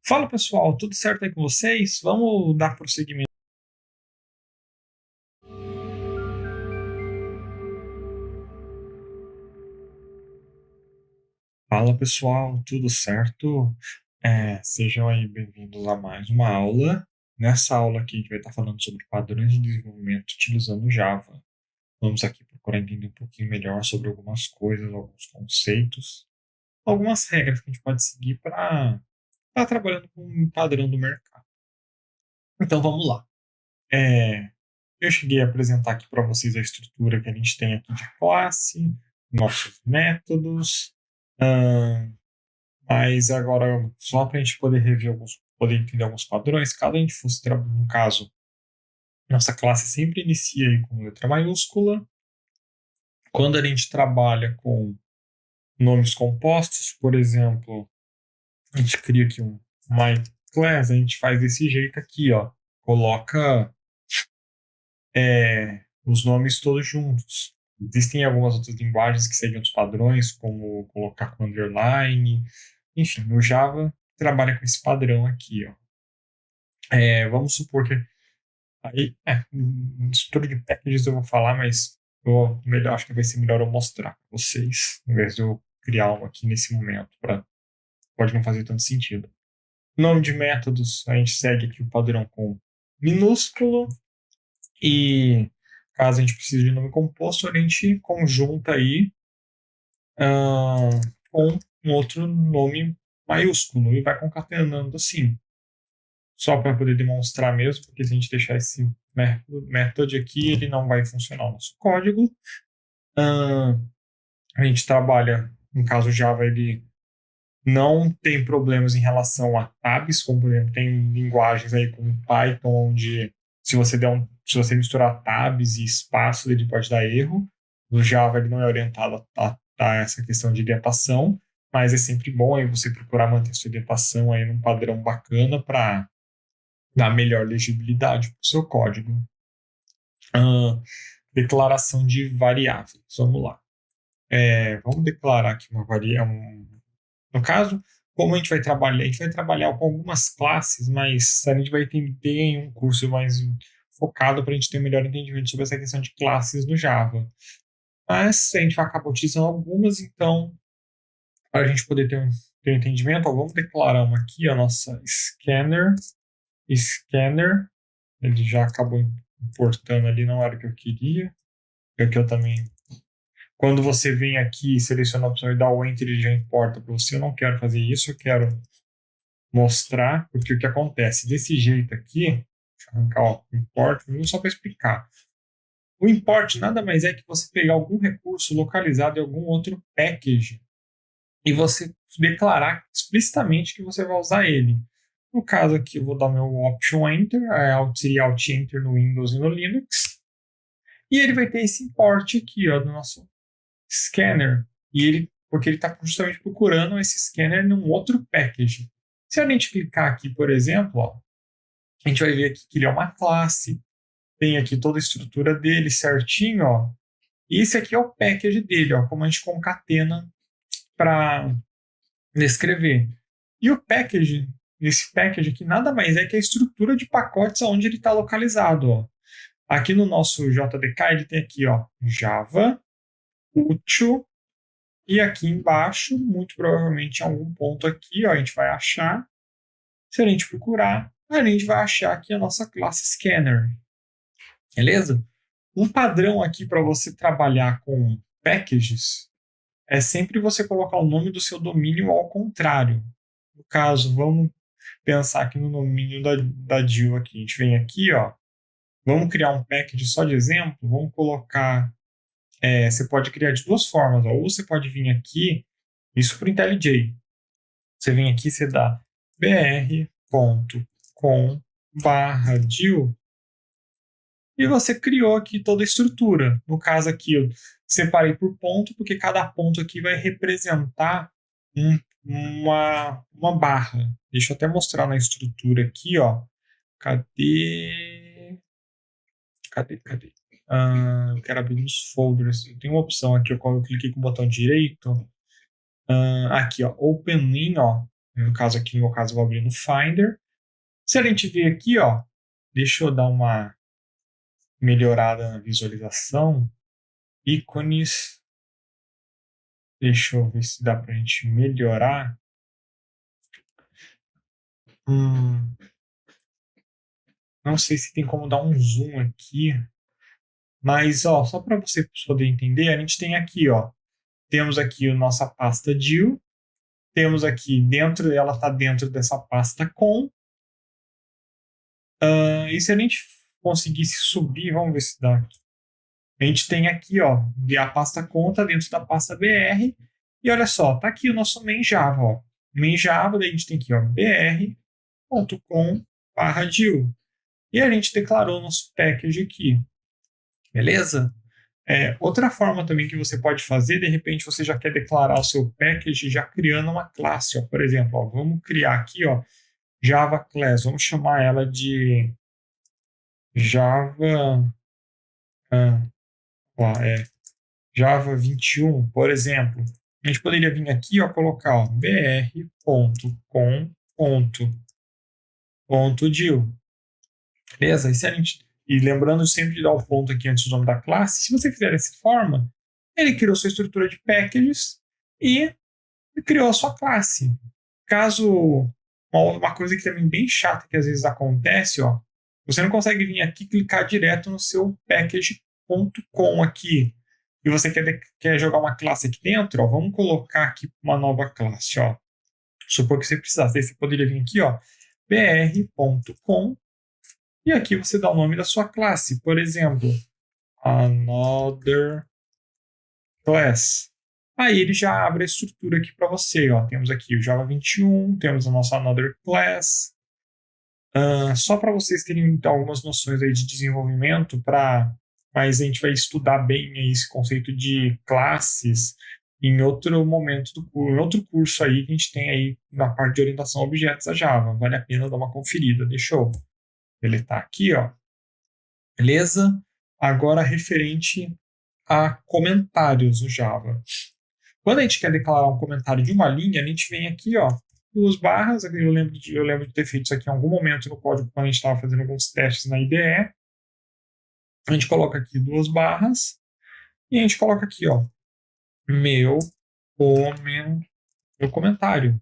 Fala pessoal, tudo certo aí com vocês? Vamos dar prosseguimento. Fala pessoal, tudo certo? Sejam aí bem-vindos a mais uma aula. Nessa aula aqui a gente vai estar falando sobre padrões de desenvolvimento utilizando Java. Vamos aqui procurar entender um pouquinho melhor sobre algumas coisas, alguns conceitos, algumas regras que a gente pode seguir para estar trabalhando com um padrão do mercado. Então vamos lá. É, Eu cheguei a apresentar aqui para vocês a estrutura que a gente tem aqui de classe, nossos métodos, ahn, mas agora, só para a gente poder rever poder entender alguns padrões, caso a gente fosse, no caso, nossa classe sempre inicia aí com letra maiúscula. Quando a gente trabalha com nomes compostos, por exemplo, a gente cria aqui um my class, a gente faz desse jeito aqui, ó, coloca os nomes todos juntos. Existem algumas outras linguagens que seguem outros padrões, como colocar com underline. Enfim, no Java trabalha com esse padrão aqui, ó. Vamos supor que aí, estrutura de packages eu vou falar, mas melhor, acho que vai ser melhor eu mostrar para vocês, em vez de eu criar um aqui nesse momento, pode não fazer tanto sentido. Nome de métodos, a gente segue aqui o padrão com minúsculo. E caso a gente precise de nome composto, a gente conjunta aí com um outro nome maiúsculo e vai concatenando assim. Só para poder demonstrar mesmo, porque se a gente deixar esse method aqui, ele não vai funcionar o nosso código. A gente trabalha, no caso Java, ele não tem problemas em relação a tabs, como por exemplo, tem linguagens aí como Python, onde se você misturar tabs e espaços, ele pode dar erro. No Java ele não é orientado a essa questão de indentação, mas é sempre bom aí você procurar manter sua indentação aí num padrão bacana para dar melhor legibilidade para o seu código. Declaração de variáveis. Vamos lá. Vamos declarar aqui uma variável. No caso, como a gente vai trabalhar com algumas classes, mas a gente vai ter em um curso mais focado para a gente ter um melhor entendimento sobre essa questão de classes no Java. Mas a gente vai acabar utilizando algumas, então, para a gente poder ter um entendimento, ó, vamos declarar uma aqui, a nossa scanner, ele já acabou importando ali, não era o que eu queria, é o que eu também. Quando você vem aqui e seleciona a opção e dá o Enter, ele já importa para você. Eu não quero fazer isso, eu quero mostrar, porque o que acontece desse jeito aqui, deixa eu arrancar o import, só para explicar. O import nada mais é que você pegar algum recurso localizado em algum outro package e você declarar explicitamente que você vai usar ele. No caso aqui, eu vou dar meu Option Enter, seria Alt Enter no Windows e no Linux, e ele vai ter esse import aqui, ó, do nosso scanner, porque ele está justamente procurando esse scanner num outro package. Se a gente clicar aqui, por exemplo, ó, a gente vai ver aqui que ele é uma classe, tem aqui toda a estrutura dele certinho, ó. E esse aqui é o package dele, ó, como a gente concatena para descrever. E esse package aqui nada mais é que a estrutura de pacotes onde ele está localizado, ó. Aqui no nosso JDK ele tem aqui, ó, Java, útil. E aqui embaixo, muito provavelmente em algum ponto aqui, ó, a gente vai achar. Se a gente procurar, a gente vai achar aqui a nossa classe Scanner. Beleza? Um padrão aqui para você trabalhar com packages é sempre você colocar o nome do seu domínio ao contrário. No caso, vamos pensar aqui no domínio da DIL aqui. A gente vem aqui, ó, vamos criar um package só de exemplo, vamos colocar. Você pode criar de duas formas, ó, ou você pode vir aqui, isso para o IntelliJ. Você vem aqui, você dá br.com/DIL e você criou aqui toda a estrutura. No caso aqui, eu separei por ponto, porque cada ponto aqui vai representar uma barra. Deixa eu até mostrar na estrutura aqui, ó. Cadê? Cadê? Eu quero abrir nos folders. Tem uma opção aqui, quando eu cliquei com o botão direito. Aqui, ó. Open in, ó. No caso aqui, no meu caso, eu vou abrir no Finder. Se a gente ver aqui, ó, deixa eu dar uma melhorada na visualização. Ícones. Deixa eu ver se dá pra gente melhorar. Não sei se tem como dar um zoom aqui. Mas, ó, só para você poder entender, a gente tem aqui, ó. Temos aqui a nossa pasta Div. Temos aqui dentro, ela está dentro dessa pasta com. E se a gente conseguisse subir, vamos ver se dá aqui. A gente tem aqui, ó, a pasta conta dentro da pasta BR. E olha só, tá aqui o nosso main Java, ó. Main Java, daí a gente tem aqui, ó, br.com/div. E a gente declarou o nosso package aqui. Beleza? Outra forma também que você pode fazer, de repente você já quer declarar o seu package já criando uma classe. Ó. Por exemplo, ó, vamos criar aqui, ó, Java Class. Vamos chamar ela de Java, Java 21, por exemplo. A gente poderia vir aqui, ó, colocar ó, br.com.div. Beleza? E lembrando sempre de dar o ponto aqui antes do nome da classe. Se você fizer dessa forma, ele criou sua estrutura de packages e criou a sua classe. Caso uma coisa que também bem chata que às vezes acontece, ó, você não consegue vir aqui e clicar direto no seu package.com aqui e você quer jogar uma classe aqui dentro, ó, vamos colocar aqui uma nova classe, ó. Supor que você precisasse, você poderia vir aqui, ó, br.com e aqui você dá o nome da sua classe, por exemplo, another class. Aí ele já abre a estrutura aqui para você. Ó. Temos aqui o Java 21, temos a nossa Another Class. Só para vocês terem algumas noções aí de desenvolvimento, mas a gente vai estudar bem aí esse conceito de classes em outro momento do curso, em outro curso aí que a gente tem aí na parte de orientação a objetos da Java. Vale a pena dar uma conferida. Deixa eu deletar aqui, ó. Beleza? Agora referente a comentários no Java. Quando a gente quer declarar um comentário de uma linha, a gente vem aqui, ó, 2 barras. Eu lembro de ter feito isso aqui em algum momento no código quando a gente estava fazendo alguns testes na IDE. A gente coloca aqui 2 barras e a gente coloca aqui, ó, meu comentário.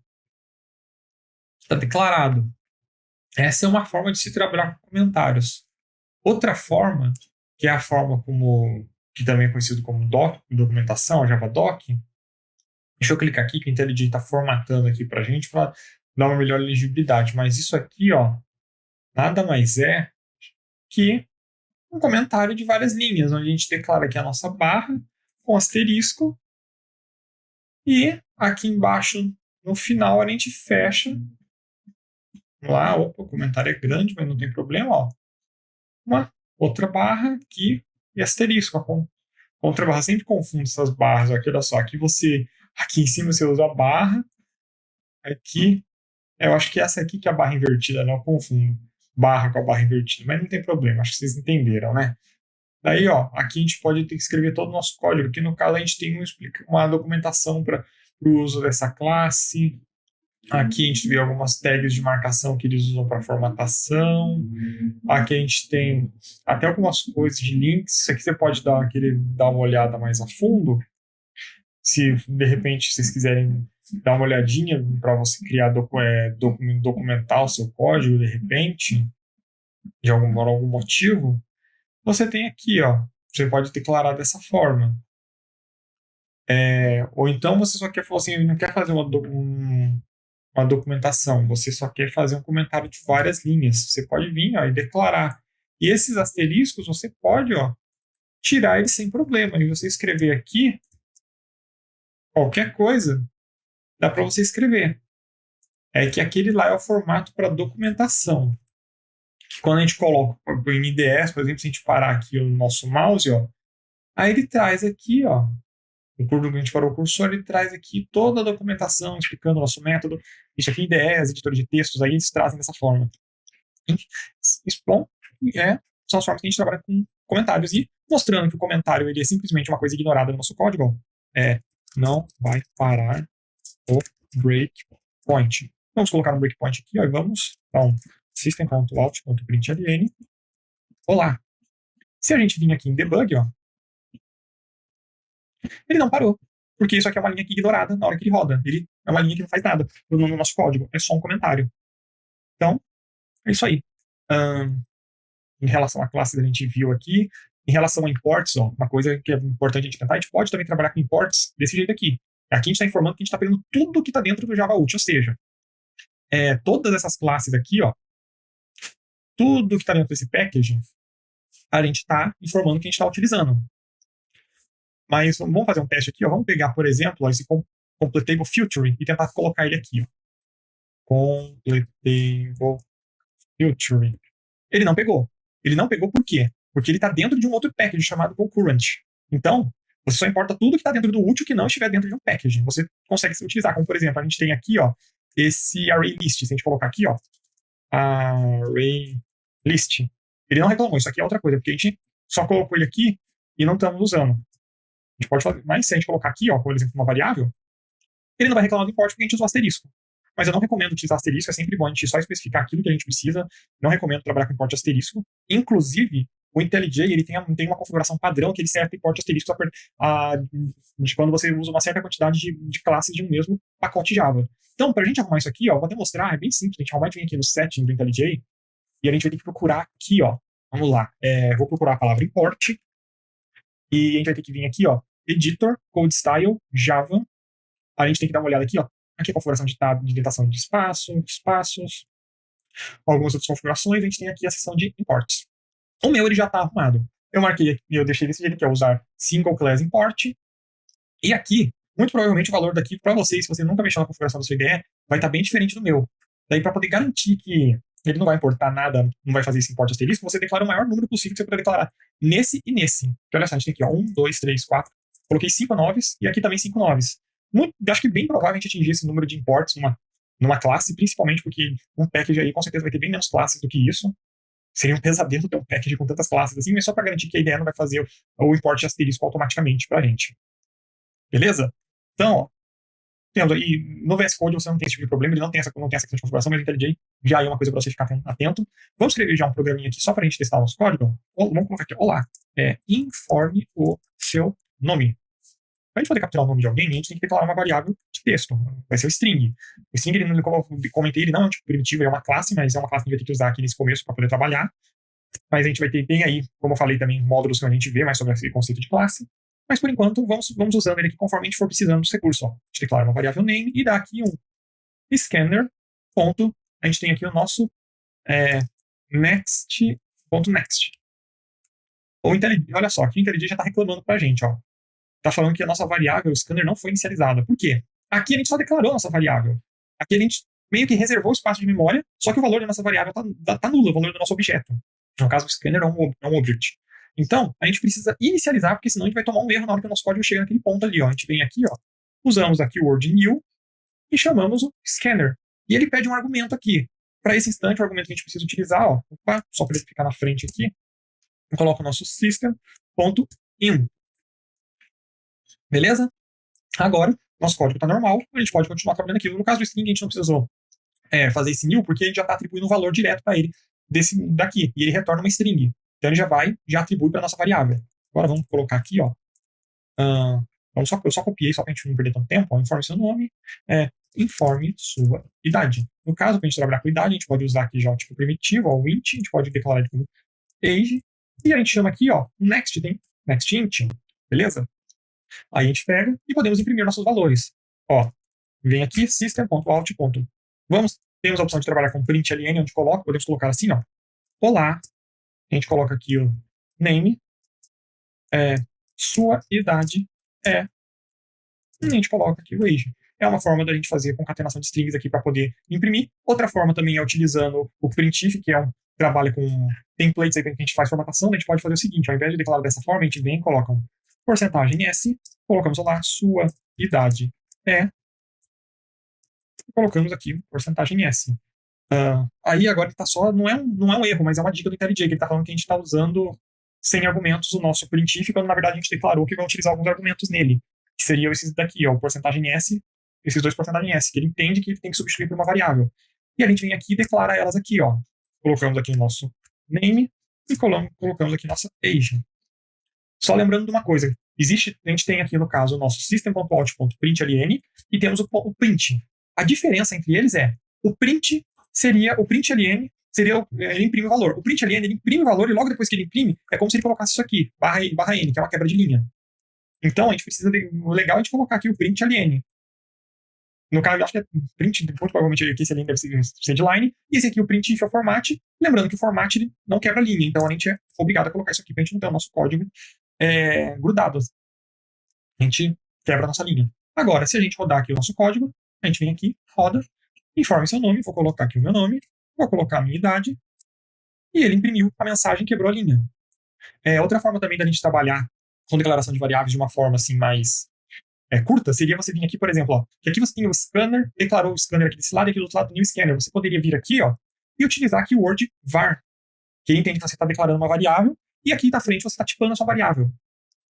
Está declarado. Essa é uma forma de se trabalhar com comentários. Outra forma, que é a forma que também é conhecido como documentação, JavaDoc. Deixa eu clicar aqui que o IntelliJ está formatando aqui para a gente para dar uma melhor legibilidade. Mas isso aqui, ó, nada mais é que um comentário de várias linhas, onde a gente declara aqui a nossa barra com asterisco e aqui embaixo, no final, a gente fecha. Vamos lá, opa, o comentário é grande, mas não tem problema, ó. Uma outra barra aqui e asterisco. A contrabarra sempre confunde essas barras. Aqui, olha só, aqui em cima você usa a barra, aqui, eu acho que essa aqui que é a barra invertida, não confundo barra com a barra invertida, mas não tem problema, acho que vocês entenderam, né? Daí, ó, aqui a gente pode ter que escrever todo o nosso código, aqui no caso a gente tem uma documentação para o uso dessa classe, aqui a gente vê algumas tags de marcação que eles usam para formatação, aqui a gente tem até algumas coisas de links, isso aqui você pode dar uma olhada mais a fundo, se de repente vocês quiserem dar uma olhadinha para você criar documentar o seu código de repente, por algum motivo, você tem aqui, ó, você pode declarar dessa forma. Ou então você só quer falar assim, não quer fazer uma documentação, você só quer fazer um comentário de várias linhas. Você pode vir, ó, e declarar. E esses asteriscos você pode, ó, tirar eles sem problema. E você escrever aqui qualquer coisa, dá para você escrever. É que aquele lá é o formato para documentação. Que quando a gente coloca em IDEs, por exemplo, se a gente parar aqui o nosso mouse, ó, aí ele traz aqui, ó, a gente parou o cursor, ele traz aqui toda a documentação explicando o nosso método. Isso aqui em IDEs, editores de textos, aí eles trazem dessa forma. Isso, bom, são as formas que a gente trabalha com comentários e mostrando que o comentário ele é simplesmente uma coisa ignorada no nosso código, não vai parar o breakpoint. Vamos colocar um breakpoint aqui, ó, e vamos, então, system.out.println. Olá. Se a gente vir aqui em debug, ó, ele não parou. Porque isso aqui é uma linha aqui ignorada na hora que ele roda. Ele é uma linha que não faz nada no nosso código. É só um comentário. Então, é isso aí. Em relação a classes, a gente viu aqui. Em relação a imports, ó, uma coisa que é importante a gente tentar, a gente pode também trabalhar com imports desse jeito aqui. Aqui a gente está informando que a gente está pegando tudo que está dentro do Java Util, ou seja, todas essas classes aqui, ó, tudo que está dentro desse packaging, a gente está informando que a gente está utilizando. Mas vamos fazer um teste aqui, ó. Vamos pegar, por exemplo, ó, esse completable filtering e tentar colocar ele aqui, ó. Completable filtering. Ele não pegou. Ele não pegou por quê? Porque ele está dentro de um outro package chamado concurrent. Então, você só importa tudo que está dentro do útil que não estiver dentro de um package. Você consegue se utilizar. Como, por exemplo, a gente tem aqui, ó, esse array list. Se a gente colocar aqui, ó, array list. Ele não reclamou. Isso aqui é outra coisa, porque a gente só colocou ele aqui e não estamos usando. A gente pode fazer, mas se a gente colocar aqui, ó, por exemplo, uma variável, ele não vai reclamar do import porque a gente usou asterisco. Mas eu não recomendo utilizar asterisco, é sempre bom a gente só especificar aquilo que a gente precisa. Não recomendo trabalhar com import asterisco. Inclusive, o IntelliJ ele tem uma configuração padrão que ele serve import asterisco de quando você usa uma certa quantidade de classes de um mesmo pacote Java. Então, para a gente arrumar isso aqui, ó, vou até mostrar, é bem simples. A gente realmente vem aqui no setting do IntelliJ e a gente vai ter que procurar aqui, ó. Vamos lá. Vou procurar a palavra import e a gente vai ter que vir aqui, ó, editor, code style, Java. A gente tem que dar uma olhada aqui, ó. Aqui a configuração de tab, de indentação de espaços, algumas outras configurações. A gente tem aqui a seção de imports. O meu ele já está arrumado. Eu deixei desse jeito aqui, usar single class import. E aqui, muito provavelmente o valor daqui para vocês, se você nunca mexeu na configuração da sua IDE, vai estar bem diferente do meu. Daí, para poder garantir que ele não vai importar nada, não vai fazer esse import asterisco, você declara o maior número possível que você puder declarar nesse e nesse. Então, olha só, a gente tem aqui, ó, 1, 2, 3, 4. Coloquei 5 noves e aqui também 5 noves. Acho que bem provável a gente atingir esse número de imports numa classe, principalmente porque um package aí com certeza vai ter bem menos classes do que isso. Seria um pesadelo ter um package com tantas classes assim, mas só para garantir que a IDE não vai fazer o import de asterisco automaticamente para a gente. Beleza? Então, ó, temos aí, no VS Code você não tem esse tipo de problema, ele não tem essa questão de configuração, mas o IntelliJ já é uma coisa para você ficar atento. Vamos escrever já um programinha aqui só para a gente testar o nosso código. Vamos colocar aqui, olá, informe o seu nome. Para a gente poder capturar o nome de alguém, a gente tem que declarar uma variável de texto. Vai ser o string. O string, como eu comentei, ele não é um tipo primitivo, é uma classe, mas é uma classe que a gente vai ter que usar aqui nesse começo para poder trabalhar. Mas a gente vai ter bem aí, como eu falei também, módulos que a gente vê mais sobre esse conceito de classe. Mas por enquanto, vamos usando ele aqui conforme a gente for precisando dos recursos. Ó. A gente declara uma variável name e dá aqui um scanner. Ponto. A gente tem aqui o nosso next.next. Olha só, aqui o IntelliJ já está reclamando para a gente, ó. Está falando que a nossa variável, o scanner, não foi inicializada. Por quê? Aqui a gente só declarou a nossa variável. Aqui a gente meio que reservou o espaço de memória, só que o valor da nossa variável está nulo, o valor do nosso objeto. No caso, o scanner é um object. Então, a gente precisa inicializar, porque senão a gente vai tomar um erro na hora que o nosso código chega naquele ponto ali. Ó. A gente vem aqui, ó, usamos aqui o word new e chamamos o scanner. E ele pede um argumento aqui. Para esse instante, o argumento que a gente precisa utilizar, ó, só para ele ficar na frente aqui, eu coloco o nosso system.in. Beleza? Agora, nosso código está normal, a gente pode continuar trabalhando aquilo. No caso do string, a gente não precisou fazer esse new, porque a gente já está atribuindo um valor direto para ele daqui, e ele retorna uma string. Então ele já atribui para a nossa variável. Agora vamos colocar aqui, ó. Eu só copiei, só para a gente não perder tanto tempo. Ó, informe seu nome, informe sua idade. No caso, para a gente trabalhar com idade, a gente pode usar aqui já o tipo primitivo, ó, o int, a gente pode declarar ele como age, e a gente chama aqui, ó, next int, beleza? Aí a gente pega e podemos imprimir nossos valores. Ó, vem aqui, system.out. Temos a opção de trabalhar com println, onde podemos colocar assim, ó. Olá. A gente coloca aqui o name, sua idade e a gente coloca aqui o age. É uma forma da gente fazer concatenação de strings aqui para poder imprimir. Outra forma também é utilizando o printf, que trabalha com templates aí que a gente faz formatação. A gente pode fazer o seguinte, ao invés de declarar dessa forma, a gente vem e coloca um porcentagem S, colocamos lá sua idade e colocamos aqui porcentagem S. Aí agora ele tá só, não é um erro, mas é uma dica do IntelliJ, que ele está falando que a gente está usando sem argumentos o nosso printf, quando na verdade a gente declarou que vai utilizar alguns argumentos nele, que seriam esses daqui, ó, o porcentagem S esses dois porcentagem_s, que ele entende que ele tem que substituir por uma variável. E a gente vem aqui e declara elas aqui, ó. Colocamos aqui o nosso name e colocamos aqui nossa age. Só lembrando de uma coisa, a gente tem aqui no caso o nosso system.out.println e temos o print. A diferença entre eles é, o println seria, ele imprime o valor. O println, ele imprime o valor e logo depois que ele imprime, é como se ele colocasse isso aqui, _n, que é uma quebra de linha. Então, a gente precisa o legal é a gente colocar aqui o println. No caso, eu acho que é print, muito provavelmente aqui esse ln deve ser de line, e esse aqui o print if é o format, lembrando que o format ele não quebra linha, então a gente é obrigado a colocar isso aqui pra gente não ter o nosso código grudado. A gente quebra a nossa linha. Agora, se a gente rodar aqui o nosso código, a gente vem aqui, roda, informe seu nome, vou colocar aqui o meu nome, vou colocar a minha idade, e ele imprimiu a mensagem e quebrou a linha. Outra forma também da gente trabalhar com declaração de variáveis de uma forma assim mais curta, seria você vir aqui, por exemplo, ó, que aqui você tem o scanner, declarou o scanner aqui desse lado e aqui do outro lado o new scanner. Você poderia vir aqui, ó, e utilizar a keyword var, que ele entende que você está declarando uma variável, e aqui na frente você está tipando a sua variável.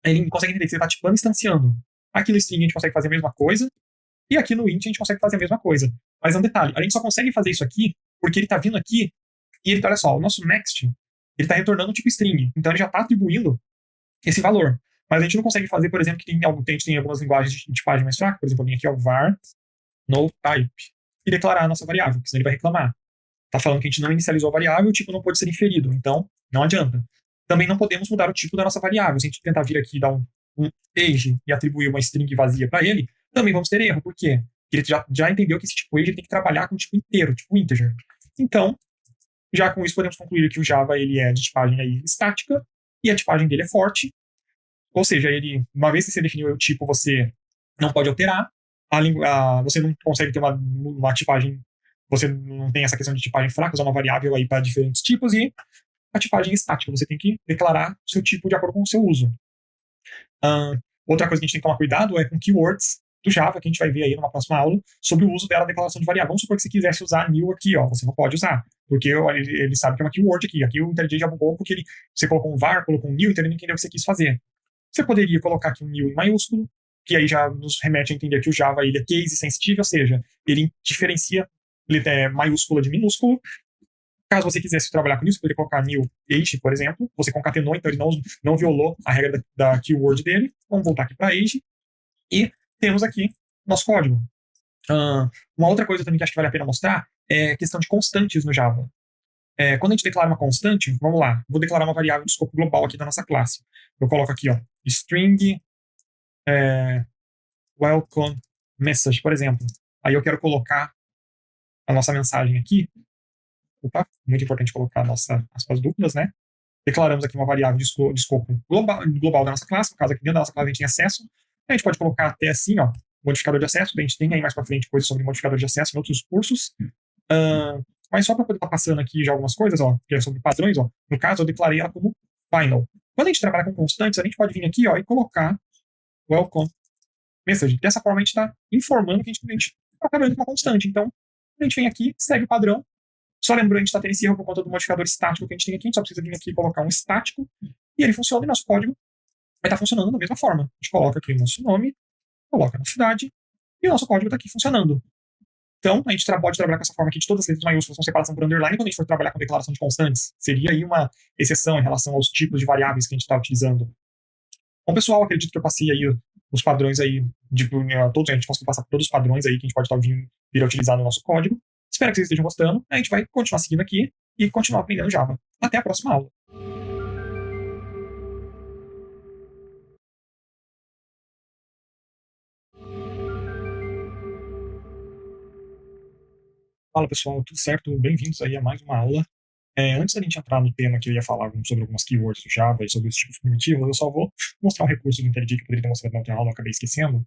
Ele consegue entender que você está tipando e instanciando. Aqui no string a gente consegue fazer a mesma coisa, e aqui no int a gente consegue fazer a mesma coisa. Mas é um detalhe, a gente só consegue fazer isso aqui porque ele está vindo aqui e ele, olha só, o nosso next, ele está retornando um tipo string, então ele já está atribuindo esse valor. Mas a gente não consegue fazer, por exemplo, que a gente tem algumas linguagens de tipagem mais fraca, por exemplo, eu vim aqui, ó, var no type, e declarar a nossa variável, porque senão ele vai reclamar. Tá falando que a gente não inicializou a variável, o tipo não pode ser inferido, então não adianta. Também não podemos mudar o tipo da nossa variável. Se a gente tentar vir aqui e dar um age e atribuir uma string vazia para ele, também vamos ter erro. Por quê? Porque ele já entendeu que esse tipo age tem que trabalhar com o tipo inteiro, tipo integer. Então, já com isso podemos concluir que o Java ele é de tipagem aí estática e a tipagem dele é forte. Ou seja, ele, uma vez que você definiu o tipo, você não pode alterar. Você não consegue ter uma tipagem, você não tem essa questão de tipagem fraca, usar uma variável aí para diferentes tipos, e a tipagem estática, você tem que declarar o seu tipo de acordo com o seu uso. Outra coisa que a gente tem que tomar cuidado é com keywords do Java, que a gente vai ver aí numa próxima aula, sobre o uso dela, declaração de variável. Vamos supor que você quisesse usar new aqui, ó, você não pode usar, porque ele sabe que é uma keyword aqui. Aqui o IntelliJ já bugou porque você colocou um var, colocou um new, então ele não entendeu o que você quis fazer. Você poderia colocar aqui um new em maiúsculo, que aí já nos remete a entender que o Java ele é case sensitive, ou seja, ele diferencia maiúscula de minúsculo. Caso você quisesse trabalhar com isso, poderia colocar new age, por exemplo. Você concatenou, então ele não violou a regra da keyword dele. Vamos voltar aqui para age. E temos aqui nosso código. Uma outra coisa também que acho que vale a pena mostrar é a questão de constantes no Java. Quando a gente declara uma constante, vamos lá, vou declarar uma variável de escopo global aqui da nossa classe. Eu coloco aqui, ó, string welcome message, por exemplo. Aí eu quero colocar a nossa mensagem aqui. Opa, muito importante colocar nossas aspas duplas, né? Declaramos aqui uma variável de escopo global da nossa classe. No caso, aqui dentro da nossa classe a gente tem acesso. A gente pode colocar até assim, ó, modificador de acesso. A gente tem aí mais para frente coisas sobre modificador de acesso em outros cursos. Mas só para poder estar passando aqui já algumas coisas, ó, que é sobre padrões, ó. No caso, eu declarei ela como final. Quando a gente trabalha com constantes, a gente pode vir aqui, ó, e colocar welcome message. Dessa forma, a gente está informando que a gente está trabalhando com uma constante. Então, a gente vem aqui, segue o padrão. Só lembrando, a gente está tendo esse erro por conta do modificador estático que a gente tem aqui. A gente só precisa vir aqui e colocar um estático. E ele funciona, e nosso código vai estar funcionando da mesma forma. A gente coloca aqui o nosso nome, coloca a nossa cidade, e o nosso código está aqui funcionando. Então, a gente pode trabalhar com essa forma aqui de todas as letras maiúsculas com separação por underline. Quando a gente for trabalhar com declaração de constantes, seria aí uma exceção em relação aos tipos de variáveis que a gente está utilizando. Bom, pessoal, acredito que eu passei aí os padrões aí, a gente conseguiu passar por todos os padrões aí que a gente pode estar vir a utilizar no nosso código. Espero que vocês estejam gostando. A gente vai continuar seguindo aqui e continuar aprendendo Java. Até a próxima aula. Fala pessoal, tudo certo? Bem-vindos aí a mais uma aula. Antes da gente entrar no tema que eu ia falar sobre algumas keywords do Java e sobre os tipos primitivos, eu só vou mostrar um recurso do IntelliJ que eu poderia ter mostrado na outra aula, eu acabei esquecendo.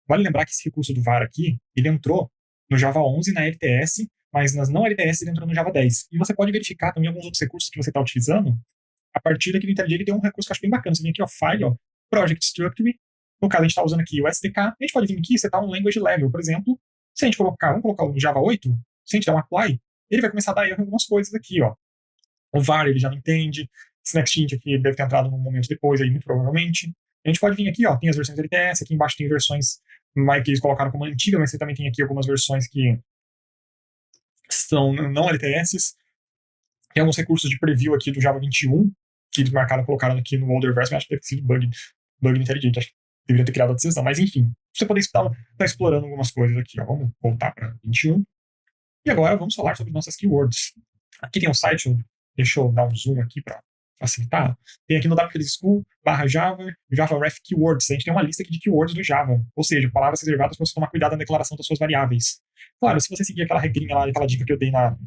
Vale lembrar que esse recurso do var aqui, ele entrou no Java 11 na LTS, mas nas não LTS ele entrou no Java 10. E você pode verificar também alguns outros recursos que você está utilizando. A partir daqui do IntelliJ ele tem um recurso que eu acho bem bacana. Você vem aqui, ó, File, ó, Project Structure. No caso, a gente está usando aqui o SDK. A gente pode vir aqui e setar um Language Level, por exemplo. Se a gente vamos colocar o Java 8, se a gente der um Apply, ele vai começar a dar erro em algumas coisas aqui, ó. O var ele já não entende. Esse NextInt aqui ele deve ter entrado num momento depois, aí, muito provavelmente. A gente pode vir aqui, ó, tem as versões LTS, aqui embaixo tem versões mas que eles colocaram como antiga, mas você também tem aqui algumas versões que são não LTS. Tem alguns recursos de preview aqui do Java 21, que eles marcaram, colocaram aqui no older version, mas acho que deve ter sido bug inteligente, acho que deveria ter criado outra sessão, mas enfim, você poder estar explorando algumas coisas aqui, ó. Vamos voltar para 21. E agora vamos falar sobre nossas keywords. Aqui tem um site, deixa eu dar um zoom aqui para facilitar. Tem aqui no wschool/Java, JavaRef Keywords. A gente tem uma lista aqui de keywords do Java, ou seja, palavras reservadas para você tomar cuidado na declaração das suas variáveis. Claro, se você seguir aquela regrinha lá, aquela dica que eu dei na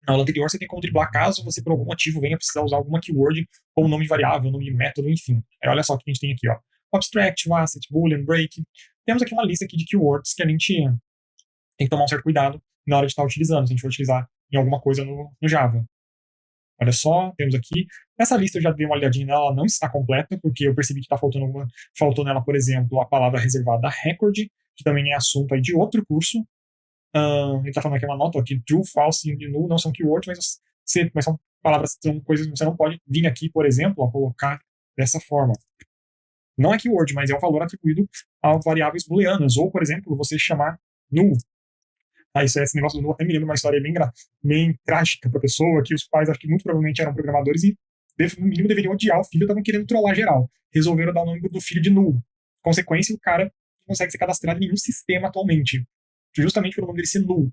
aula anterior, você tem como driblar caso você, por algum motivo, venha precisar usar alguma keyword como nome de variável, nome de método, enfim. Aí olha só o que a gente tem aqui, ó. Abstract, asset, boolean, break. Temos aqui uma lista aqui de keywords que a gente tem que tomar um certo cuidado na hora de estar utilizando, se a gente for utilizar em alguma coisa no Java. Olha só, temos aqui. Essa lista eu já dei uma olhadinha nela, ela não está completa, porque eu percebi que está faltando alguma. Faltou nela, por exemplo, a palavra reservada record, que também é assunto aí de outro curso. Ele está falando aqui uma nota, ó, que true, false e null não são keywords, mas são palavras, são coisas que você não pode vir aqui, por exemplo, a colocar dessa forma. Não é keyword, mas é um valor atribuído a variáveis booleanas, ou, por exemplo, você chamar null. Esse negócio do null até me lembra uma história bem trágica para a pessoa, que os pais, acho que muito provavelmente eram programadores e, no mínimo, deveriam odiar o filho, estavam querendo trollar geral. Resolveram dar o nome do filho de null. Consequência, o cara não consegue ser cadastrado em nenhum sistema atualmente, justamente pelo nome dele ser null.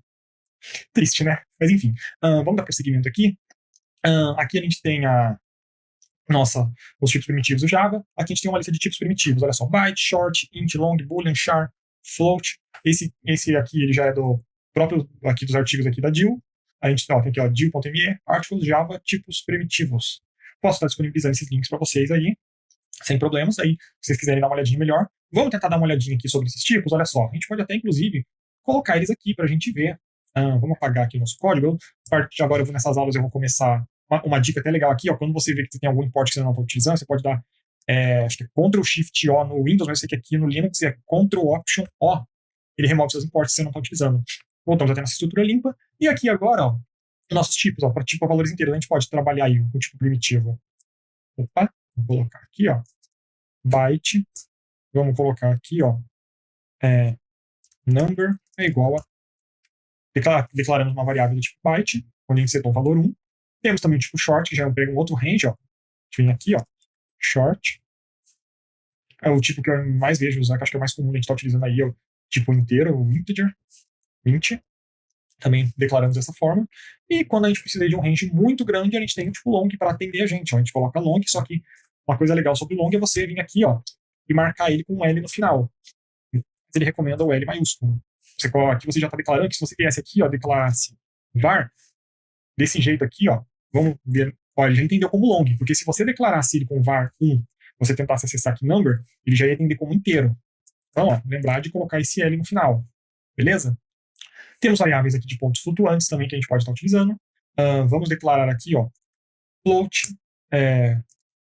Triste, né? Mas enfim, vamos dar prosseguimento aqui. Aqui a gente tem os tipos primitivos do Java. Aqui a gente tem uma lista de tipos primitivos. Olha só, byte, short, int, long, boolean, char, float. Esse aqui ele já é do próprio aqui dos artigos aqui da DIL. A gente tem aqui, ó, DIL.me, articles, Java, tipos primitivos. Posso estar disponibilizando esses links para vocês aí, sem problemas. Aí, se vocês quiserem dar uma olhadinha melhor, vamos tentar dar uma olhadinha aqui sobre esses tipos. Olha só, a gente pode até, inclusive, colocar eles aqui para a gente ver. Vamos apagar aqui o nosso código. A partir de agora, nessas aulas, eu vou começar uma dica até legal aqui, ó, quando você vê que você tem algum import que você não está utilizando, você pode dar, acho que é Ctrl+Shift+O no Windows, mas eu sei que aqui no Linux é Ctrl+Option+O. Ele remove seus imports que você não está utilizando. Voltamos até nessa estrutura limpa. E aqui agora, ó, nossos tipos, ó, para tipo valores inteiros, a gente pode trabalhar aí com o tipo primitivo. Opa, vou colocar aqui, ó, byte. Vamos colocar aqui, ó, number é igual a... Declaramos uma variável do tipo byte, onde a gente setou o valor 1. Temos também o tipo short, que já pega um outro range, ó. A gente vem aqui, ó, short. É o tipo que eu mais vejo usar, que acho que é o mais comum a gente estar utilizando aí, é o tipo inteiro, o integer, int. Também declaramos dessa forma. E quando a gente precisa de um range muito grande, a gente tem o tipo long para atender a gente. Ó. A gente coloca long, só que uma coisa legal sobre o long é você vir aqui, ó, e marcar ele com um L no final. Ele recomenda o L maiúsculo. Aqui você já está declarando que se você viesse aqui, ó, declarasse var, desse jeito aqui, ó, vamos ver, ó, ele já entendeu como long, porque se você declarasse ele com var 1, você tentasse acessar aqui number, ele já ia entender como inteiro. Então, ó, lembrar de colocar esse L no final, beleza? Temos variáveis aqui de pontos flutuantes também que a gente pode estar utilizando. Vamos declarar aqui, ó, float,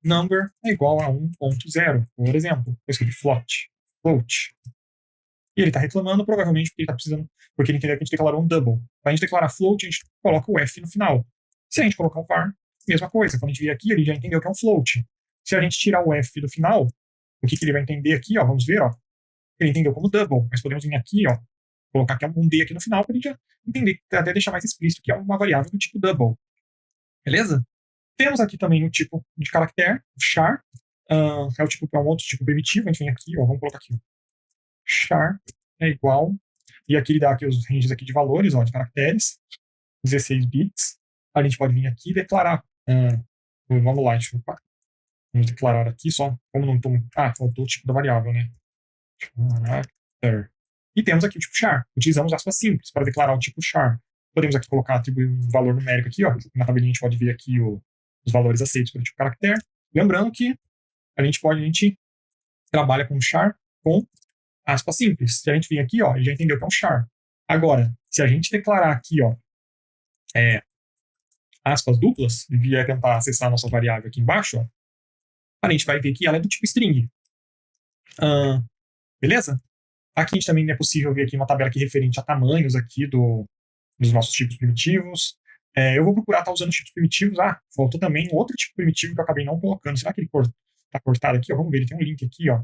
number é igual a 1.0, por exemplo. Eu escrevi float. E ele está reclamando, provavelmente, porque ele está precisando, porque ele entendeu que a gente declarou um double. Para a gente declarar float, a gente coloca o F no final. Se a gente colocar um var, mesma coisa. Quando a gente vir aqui, ele já entendeu que é um float. Se a gente tirar o F do final, o que ele vai entender aqui, ó, vamos ver, ó, ele entendeu como double, mas podemos vir aqui, ó, colocar aqui um D aqui no final para a gente já entender, até deixar mais explícito que é uma variável do tipo double. Beleza? Temos aqui também o tipo de caractere, o char, é o tipo, é um outro tipo primitivo. A gente vem aqui, ó, vamos colocar aqui, ó, char é igual, e aqui ele dá aqui os ranges aqui de valores, ó, de caracteres, 16 bits. A gente pode vir aqui e declarar, vamos lá, vamos declarar aqui só, como não estou, faltou o tipo da variável, né? Character. E temos aqui o tipo char. Utilizamos aspas simples para declarar o tipo char. Podemos aqui colocar, atribuir um valor numérico aqui, ó. Na tabelinha a gente pode ver aqui os valores aceitos pelo tipo caractere. Lembrando que a gente trabalha com char com aspas simples. Se a gente vir aqui, ó, ele já entendeu que é um char. Agora, se a gente declarar aqui, ó, aspas duplas, e vier tentar acessar a nossa variável aqui embaixo, ó, a gente vai ver que ela é do tipo string. Beleza? Aqui a gente também é possível ver aqui uma tabela aqui referente a tamanhos aqui dos nossos tipos primitivos. Eu vou procurar estar usando tipos primitivos. Faltou também outro tipo primitivo que eu acabei não colocando. Será que ele está cortado aqui? Ó, vamos ver, ele tem um link aqui, ó,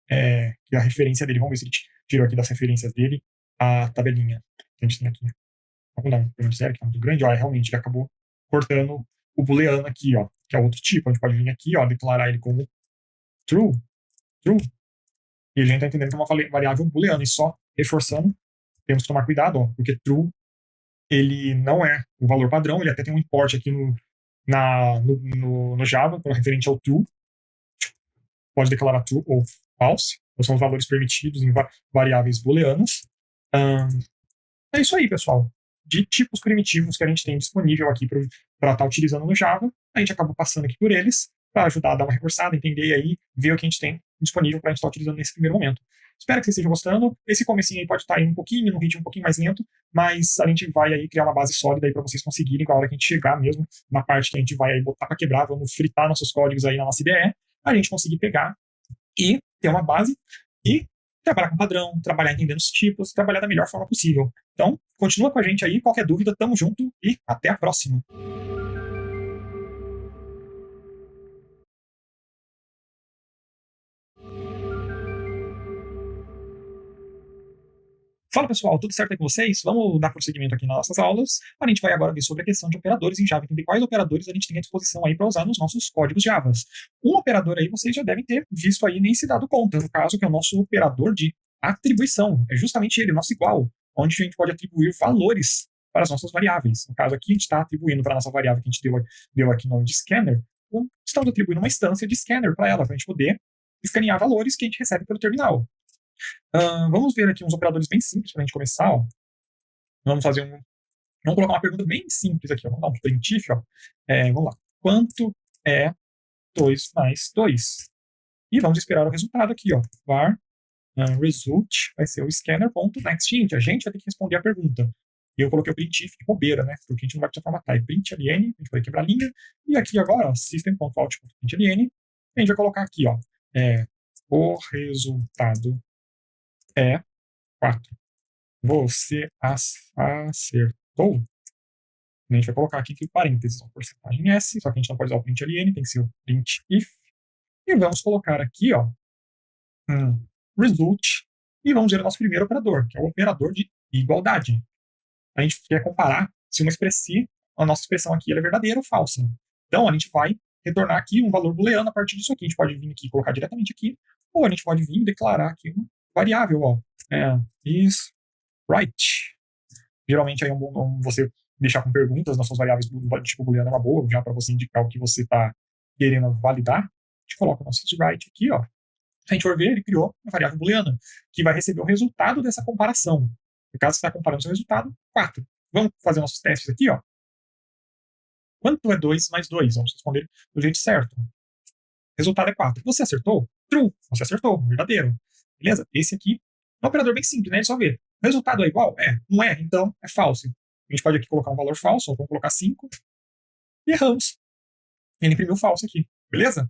que é a referência dele. Vamos ver se ele tirou aqui das referências dele a tabelinha que a gente tem aqui. Vamos dar um problema de série, que é muito grande. Ó, realmente ele acabou cortando o booleano aqui, ó, que é outro tipo. A gente pode vir aqui, ó, declarar ele como true, true. E a gente está entendendo que é uma variável booleana. E só reforçando, temos que tomar cuidado, ó, porque true ele não é o valor padrão, ele até tem um import aqui no Java, referente ao true. Pode declarar true ou false, então são os valores permitidos em variáveis booleanas. É isso aí, pessoal. De tipos primitivos que a gente tem disponível aqui para estar utilizando no Java, a gente acabou passando aqui por eles para ajudar a dar uma reforçada, entender aí, ver o que a gente tem disponível para a gente estar utilizando nesse primeiro momento. Espero que vocês estejam gostando. Esse comecinho aí pode estar aí um pouquinho, num ritmo um pouquinho mais lento, mas a gente vai aí criar uma base sólida aí para vocês conseguirem, com a hora que a gente chegar mesmo na parte que a gente vai aí botar para quebrar, vamos fritar nossos códigos aí na nossa IDE, a gente conseguir pegar e ter uma base e trabalhar com padrão, trabalhar entendendo os tipos, trabalhar da melhor forma possível. Então, continua com a gente aí, qualquer dúvida, tamo junto e até a próxima. Fala pessoal, tudo certo aí com vocês? Vamos dar prosseguimento aqui nas nossas aulas. A gente vai agora ver sobre a questão de operadores em Java, entender quais operadores a gente tem à disposição aí para usar nos nossos códigos Java. Um operador aí vocês já devem ter visto aí nem se dado conta, no caso que é o nosso operador de atribuição. É justamente ele, o nosso igual, onde a gente pode atribuir valores para as nossas variáveis. No caso aqui, a gente está atribuindo para a nossa variável que a gente deu aqui no nome de scanner, estamos atribuindo uma instância de scanner para ela, para a gente poder escanear valores que a gente recebe pelo terminal. Vamos ver aqui uns operadores bem simples para a gente começar. Ó. Vamos colocar uma pergunta bem simples aqui. Ó. Vamos dar um printf. Ó. Vamos lá. Quanto é 2 mais 2? E vamos esperar o resultado aqui. Ó. Var result vai ser o scanner.nextInt. A gente vai ter que responder a pergunta. E eu coloquei o printf de bobeira, né? Porque a gente não vai precisar formatar. É println, a gente vai quebrar a linha. E aqui agora, system.out.println, a gente vai colocar aqui, ó. O resultado é 4. Você acertou? A gente vai colocar aqui entre parênteses uma porcentagem S, só que a gente não pode usar o println, tem que ser o printf. E vamos colocar aqui, ó, result, e vamos ver o nosso primeiro operador, que é o operador de igualdade. A gente quer comparar se a nossa expressão aqui é verdadeira ou falsa. Então, a gente vai retornar aqui um valor booleano a partir disso aqui. A gente pode vir aqui e colocar diretamente aqui, ou a gente pode vir e declarar aqui uma variável, ó, is right. Geralmente aí é bom você deixar com perguntas nas suas variáveis do tipo booleano é uma boa, já para você indicar o que você está querendo validar. A gente coloca o nosso is right aqui, ó. Se a gente for ver, ele criou uma variável booleana que vai receber o resultado dessa comparação. No caso, você está comparando o seu resultado, 4. Vamos fazer nossos testes aqui, ó. Quanto é 2 mais 2? Vamos responder do jeito certo. O resultado é 4. Você acertou? True. Você acertou. Verdadeiro. Beleza? Esse aqui é um operador bem simples, né? É só ver. O resultado é igual? Não é? Então é falso. A gente pode aqui colocar um valor falso, ou vamos colocar 5. E erramos. Ele imprimiu falso aqui. Beleza?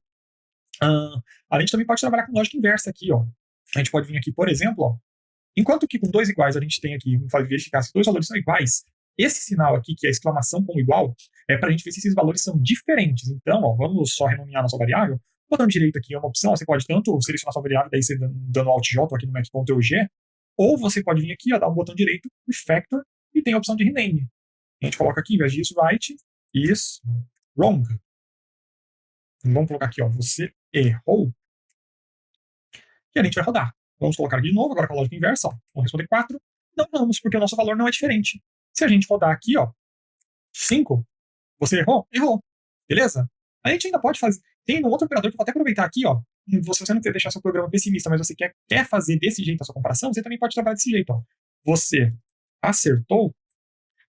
A gente também pode trabalhar com lógica inversa aqui, ó. A gente pode vir aqui, por exemplo, ó. Enquanto que com 2 iguais a gente tem aqui, vamos verificar se 2 valores são iguais, esse sinal aqui, que é a exclamação com igual, é para a gente ver se esses valores são diferentes. Então, ó, vamos só renomear nossa variável. Botão direito aqui é uma opção, você pode tanto selecionar sua variável, daí você dando Alt J aqui no Mac Ctrl G, ou você pode vir aqui, ó, dar o botão direito, refactor, e tem a opção de rename. A gente coloca aqui, em vez de is right, is wrong. Vamos colocar aqui, ó, você errou. E a gente vai rodar. Vamos colocar aqui de novo, agora com a lógica inversa, ó. Vamos responder 4. Não vamos, porque o nosso valor não é diferente. Se a gente rodar aqui, ó, 5, você errou? Errou. Beleza? A gente ainda pode fazer. Tem um outro operador que eu vou até aproveitar aqui, ó. Se você não quer deixar seu programa pessimista, mas você quer fazer desse jeito a sua comparação, você também pode trabalhar desse jeito, ó. Você acertou,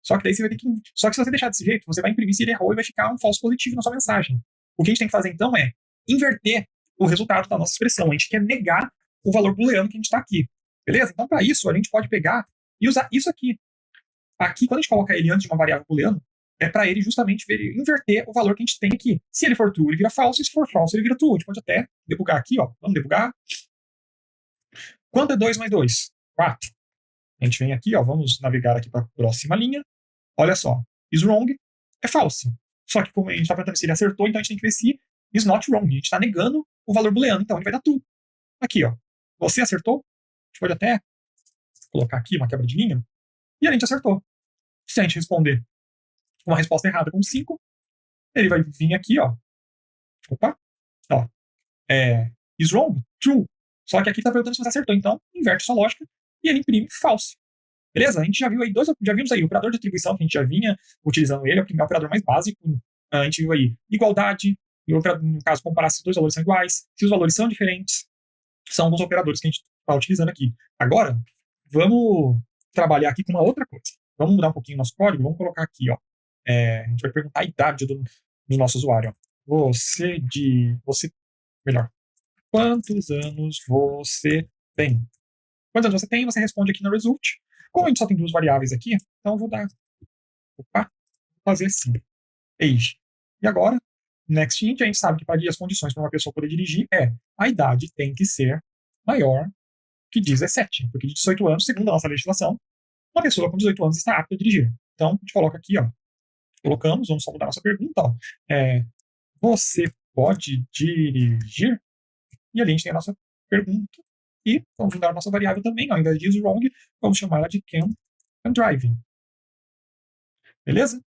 só que daí você vai ter que. Só que se você deixar desse jeito, você vai imprimir se ele errou e vai ficar um falso positivo na sua mensagem. O que a gente tem que fazer então é inverter o resultado da nossa expressão. A gente quer negar o valor booleano que a gente está aqui. Beleza? Então, para isso, a gente pode pegar e usar isso aqui. Aqui, quando a gente coloca ele antes de uma variável booleana, é para ele justamente inverter o valor que a gente tem aqui. Se ele for true, ele vira false. E se for false, ele vira true. A gente pode até debugar aqui, ó. Vamos debugar. Quanto é 2 mais 2? 4. A gente vem aqui, ó. Vamos navegar aqui para a próxima linha. Olha só. Is wrong é false. Só que como a gente está perguntando se ele acertou, então a gente tem que ver se is not wrong. A gente está negando o valor booleano. Então ele vai dar true. Aqui, ó. Você acertou? A gente pode até colocar aqui uma quebra de linha, e a gente acertou. Se a gente responder uma resposta errada com 5, ele vai vir aqui, ó. Opa, ó. Is wrong? True. Só que aqui está perguntando se você acertou, então inverte sua lógica e ele imprime false. Beleza? A gente já viu aí já vimos aí o operador de atribuição que a gente já vinha utilizando ele, é o operador mais básico. A gente viu aí igualdade, e no caso, comparar se os dois valores são iguais, se os valores são diferentes, são alguns operadores que a gente está utilizando aqui. Agora, vamos trabalhar aqui com uma outra coisa. Vamos mudar um pouquinho o nosso código, vamos colocar aqui, ó. A gente vai perguntar a idade do nosso usuário. Ó. Melhor. Quantos anos você tem? Quantos anos você tem? Você responde aqui no result. Como a gente só tem duas variáveis aqui, então eu vou dar. Vou fazer assim. Age. E agora, next int, a gente sabe que para as condições para uma pessoa poder dirigir a idade tem que ser maior que 17. Porque de 18 anos, segundo a nossa legislação, uma pessoa com 18 anos está apta a dirigir. Então, a gente coloca aqui, ó. Colocamos, vamos só mudar a nossa pergunta, ó. Você pode dirigir? E ali a gente tem a nossa pergunta. E vamos mudar a nossa variável também, ao invés de is wrong, vamos chamar ela de can driving. Beleza?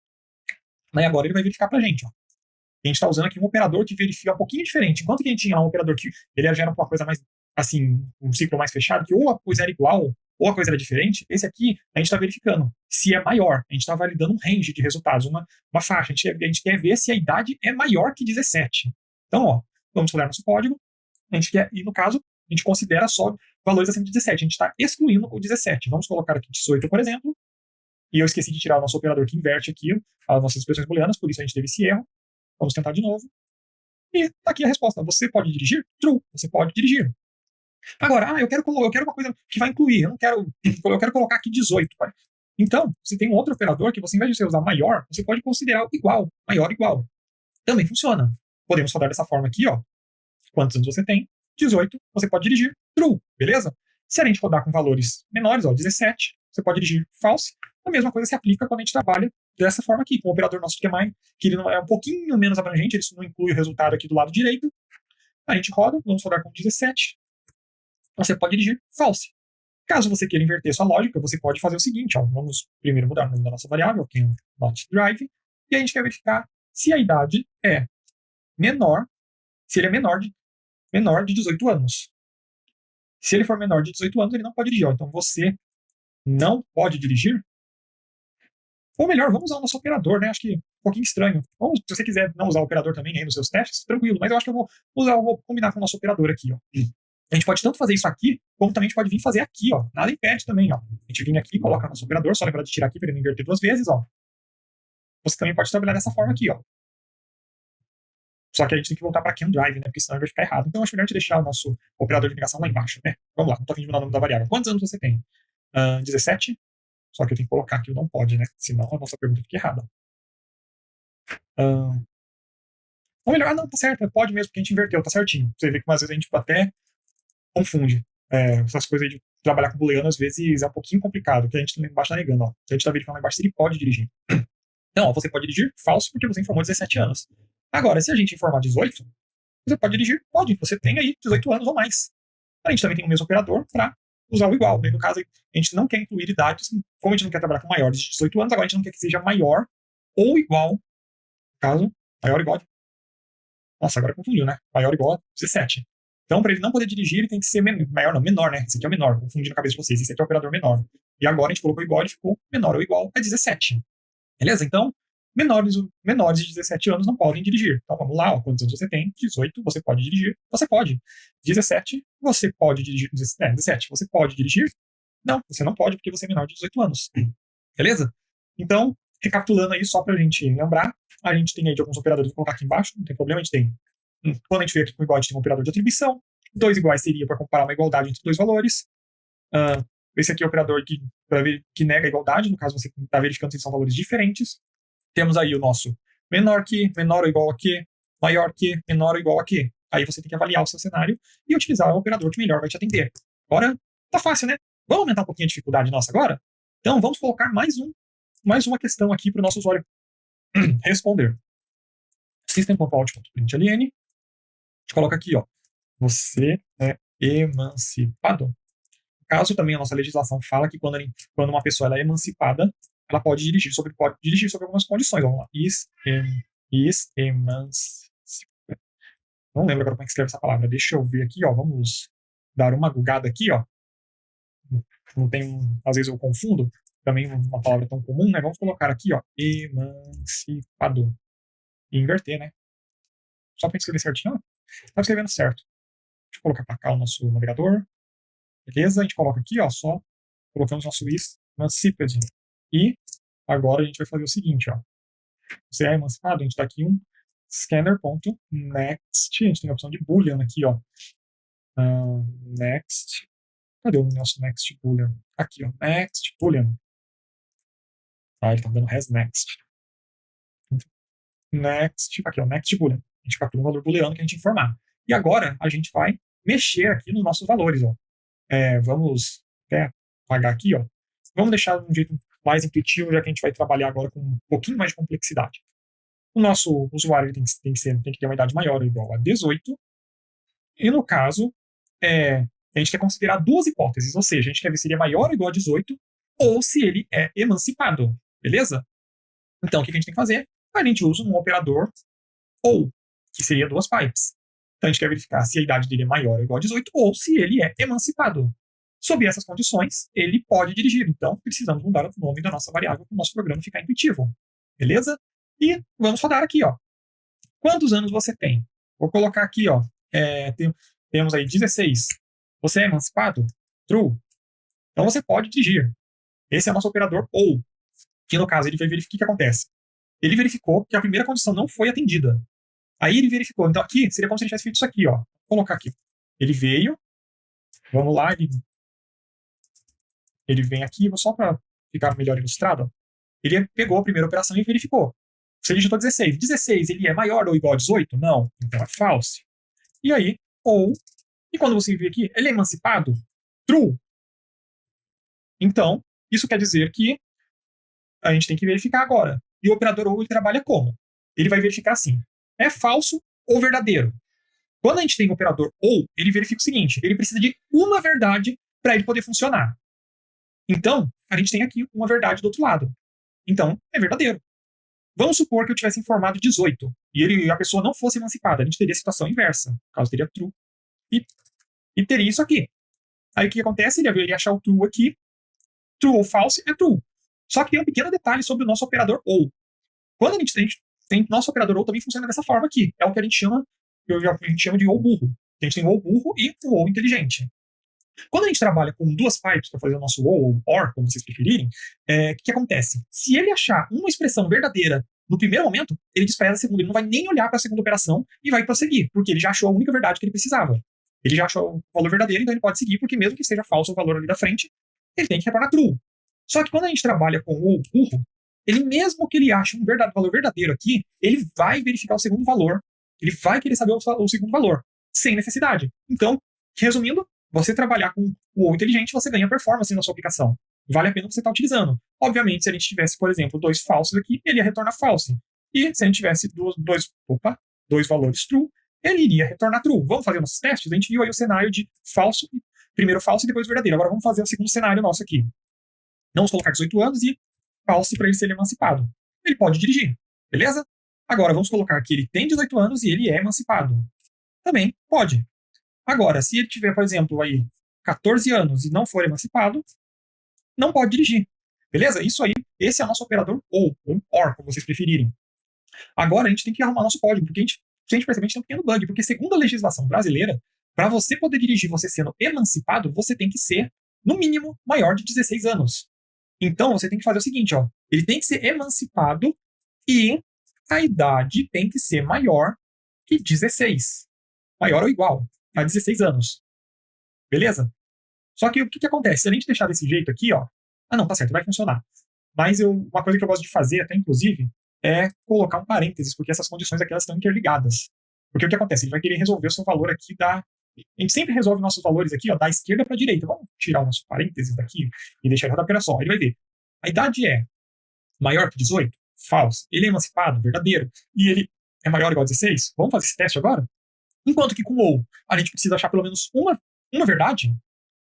E agora ele vai verificar pra gente. Ó. A gente está usando aqui um operador que verifica um pouquinho diferente. Enquanto que a gente tinha um operador que ele gera uma coisa mais, assim, um ciclo mais fechado, que ou a coisa era igual ou a coisa era diferente, esse aqui a gente está verificando se é maior. A gente está validando um range de resultados, uma faixa. A gente quer ver se a idade é maior que 17. Então, ó, vamos olhar nosso código. A gente quer, e no caso, a gente considera só valores acima de 17. A gente está excluindo o 17. Vamos colocar aqui 18, por exemplo. E eu esqueci de tirar o nosso operador que inverte aqui as nossas expressões booleanas, por isso a gente teve esse erro. Vamos tentar de novo. E tá aqui a resposta. Você pode dirigir? True. Você pode dirigir. Agora, eu quero uma coisa que vai incluir. Eu quero colocar aqui 18. Pai. Então, você tem um outro operador que você, em vez de você usar maior, você pode considerar igual. Maior igual. Também funciona. Podemos rodar dessa forma aqui, ó. Quantos anos você tem? 18. Você pode dirigir? True. Beleza? Se a gente rodar com valores menores, ó, 17, você pode dirigir false. A mesma coisa se aplica quando a gente trabalha dessa forma aqui, com o operador nosso que é mais, que ele não é um pouquinho menos abrangente, ele não inclui o resultado aqui do lado direito. A gente roda, vamos rodar com 17. Você pode dirigir false. Caso você queira inverter sua lógica, você pode fazer o seguinte, ó, vamos primeiro mudar o nome da nossa variável, que é not drive, e a gente quer verificar se a idade é menor, se ele é menor de 18 anos. Se ele for menor de 18 anos, ele não pode dirigir. Ó. Então você não pode dirigir. Ou melhor, vamos usar o nosso operador, né? Acho que é um pouquinho estranho. Se você quiser não usar o operador também aí nos seus testes, tranquilo. Mas eu acho que eu vou combinar com o nosso operador aqui, ó. A gente pode tanto fazer isso aqui, como também a gente pode vir fazer aqui, ó. Nada impede também, ó. A gente vem aqui, coloca nosso operador, só lembrar de tirar aqui para ele não inverter duas vezes, ó. Você também pode trabalhar dessa forma aqui, ó. Só que a gente tem que voltar para can drive, né? Porque senão vai ficar errado. Então, acho melhor a gente deixar o nosso operador de ligação lá embaixo, né? Vamos lá, não tô afim de mudar o nome da variável. Quantos anos você tem? 17? Só que eu tenho que colocar aqui o não pode, né? Senão a nossa pergunta fica errada. Ou melhor, não, tá certo, pode mesmo, porque a gente inverteu, tá certinho. Você vê que às vezes a gente até confunde. Essas coisas de trabalhar com booleano, às vezes é um pouquinho complicado, que a gente lá embaixo tá negando, ó. A gente tá verificando lá embaixo se ele pode dirigir. Então, ó, você pode dirigir falso porque você informou 17 anos. Agora, se a gente informar 18, você pode dirigir? Pode. Você tem aí 18 anos ou mais. A gente também tem o mesmo operador para usar o igual. Né? No caso, a gente não quer incluir idades, como a gente não quer trabalhar com maiores de 18 anos, agora a gente não quer que seja maior ou igual. No caso, maior ou igual. Nossa, agora confundiu, né? Maior ou igual a 17. Então, para ele não poder dirigir, ele tem que ser maior, não, menor, né? Esse aqui é o menor, confundi na cabeça de vocês. Esse aqui é o operador menor. E agora a gente colocou igual e ficou menor ou igual a 17. Beleza? Então, menores de 17 anos não podem dirigir. Então vamos lá, ó, quantos anos você tem? 18, você pode dirigir? Você pode. 17, você pode dirigir. 17, você pode dirigir? Não, você não pode porque você é menor de 18 anos. Beleza? Então, recapitulando aí, só pra gente lembrar, a gente tem aí de alguns operadores, vou colocar aqui embaixo, não tem problema, a gente tem. Quando a gente veio aqui com igual, a gente tem um operador de atribuição. 2 iguais seria para comparar uma igualdade entre dois valores. Esse aqui é o operador que nega a igualdade, no caso você está verificando se são valores diferentes. Temos aí o nosso menor que, menor ou igual a que, maior que, menor ou igual a que. Aí você tem que avaliar o seu cenário e utilizar o operador que melhor vai te atender. Agora, tá fácil, né? Vamos aumentar um pouquinho a dificuldade nossa agora? Então, vamos colocar mais uma questão aqui para o nosso usuário responder. System.out.println. A gente coloca aqui, ó. Você é emancipado? No caso também a nossa legislação fala que quando uma pessoa ela é emancipada, ela pode dirigir sobre algumas condições. Vamos lá. Não lembro agora como é que escreve essa palavra. Deixa eu ver aqui, ó. Vamos dar uma gugada aqui, ó. Não tem, às vezes eu confundo. Também uma palavra tão comum, né? Vamos colocar aqui, ó. Emancipado. E inverter, né? Só para escrever certinho. Ó. Tá escrevendo certo. Deixa eu colocar para cá o nosso navegador. Beleza? A gente coloca aqui, ó. Só colocamos nosso emanciped. E agora a gente vai fazer o seguinte, ó. Você é emancipado? A gente tá aqui um scanner.next. A gente tem a opção de boolean aqui, ó. Next. Cadê o nosso next boolean? Aqui, ó. Next boolean. Ah, ele tá dando has next. Next. Aqui, ó. Next boolean. A gente captura um valor booleano que a gente informar. E agora a gente vai mexer aqui nos nossos valores, ó. Vamos até apagar aqui, ó. Vamos deixar de um jeito mais intuitivo, já que a gente vai trabalhar agora com um pouquinho mais de complexidade. O nosso usuário tem que ter uma idade maior ou igual a 18. E no caso, a gente quer considerar duas hipóteses, ou seja, a gente quer ver se ele é maior ou igual a 18 ou se ele é emancipado, beleza? Então, o que a gente tem que fazer? A gente usa um operador ou, que seria duas pipes. Então, a gente quer verificar se a idade dele é maior ou igual a 18 ou se ele é emancipado. Sob essas condições, ele pode dirigir. Então, precisamos mudar o nome da nossa variável para o nosso programa ficar intuitivo, beleza? E vamos rodar aqui, ó. Quantos anos você tem? Vou colocar aqui, ó. Temos aí 16. Você é emancipado? True. Então você pode dirigir. Esse é o nosso operador ou, que no caso ele vai verificar o que acontece. Ele verificou que a primeira condição não foi atendida. Aí ele verificou. Então aqui seria como se ele tivesse feito isso aqui, ó. Vou colocar aqui. Ele veio. Vamos lá. Ele vem aqui, só para ficar melhor ilustrado. Ele pegou a primeira operação e verificou. Você digitou 16. 16, ele é maior ou igual a 18? Não. Então é false. E aí, ou. E quando você vir aqui, ele é emancipado? True. Então, isso quer dizer que a gente tem que verificar agora. E o operador ou ele trabalha como? Ele vai verificar assim: é falso ou verdadeiro? Quando a gente tem o operador ou, ele verifica o seguinte: ele precisa de uma verdade para ele poder funcionar. Então, a gente tem aqui uma verdade do outro lado. Então, é verdadeiro. Vamos supor que eu tivesse informado 18 e a pessoa não fosse emancipada. A gente teria a situação inversa. No caso, teria true. E teria isso aqui. Aí o que acontece? Ele ia achar o true aqui. True ou false é true. Só que tem um pequeno detalhe sobre o nosso operador ou. Quando a gente tem nosso operador ou também funciona dessa forma aqui. É o que a gente chama de ou burro. A gente tem o ou burro e o ou inteligente. Quando a gente trabalha com duas pipes para fazer o nosso ou or, como vocês preferirem, o que acontece? Se ele achar uma expressão verdadeira no primeiro momento, ele despreza a segunda. Ele não vai nem olhar para a segunda operação e vai prosseguir, porque ele já achou a única verdade que ele precisava. Ele já achou o valor verdadeiro, então ele pode seguir, porque mesmo que seja falso o valor ali da frente, ele tem que retornar true. Só que quando a gente trabalha com o burro, ele mesmo que ele ache um valor verdadeiro aqui, ele vai verificar o segundo valor. Ele vai querer saber o segundo valor, sem necessidade. Então, resumindo, você trabalhar com o ou inteligente, você ganha performance na sua aplicação. Vale a pena você estar utilizando. Obviamente, se a gente tivesse, por exemplo, dois falsos aqui, ele ia retornar false. E se a gente tivesse dois valores true, ele iria retornar true. Vamos fazer nossos testes? A gente viu aí o cenário de falso, primeiro falso e depois verdadeiro. Agora vamos fazer o segundo cenário nosso aqui. Vamos colocar 18 anos e false para ele ser emancipado. Ele pode dirigir, beleza? Agora vamos colocar que ele tem 18 anos e ele é emancipado. Também pode. Agora, se ele tiver, por exemplo, aí 14 anos e não for emancipado, não pode dirigir. Beleza? Isso aí, esse é o nosso operador ou OR, como vocês preferirem. Agora a gente tem que arrumar nosso código, porque se a gente perceber, a gente tem um pequeno bug, porque segundo a legislação brasileira, para você poder dirigir você sendo emancipado, você tem que ser, no mínimo, maior de 16 anos. Então, você tem que fazer o seguinte, ó, ele tem que ser emancipado e a idade tem que ser maior que 16. Maior ou igual a 16 anos. Beleza? Só que o que acontece? Se a gente deixar desse jeito aqui, ó, não, tá certo, vai funcionar. Mas uma coisa que eu gosto de fazer, até inclusive, é colocar um parênteses, porque essas condições aqui elas estão interligadas. Porque o que acontece? Ele vai querer resolver o seu valor aqui A gente sempre resolve nossos valores aqui, ó, da esquerda para a direita. Vamos tirar o nosso parênteses daqui e deixar ele olha só. Ele vai ver. A idade é maior que 18? Falso. Ele é emancipado? Verdadeiro. E ele é maior ou igual a 16? Vamos fazer esse teste agora? Enquanto que com ou, a gente precisa achar pelo menos uma verdade.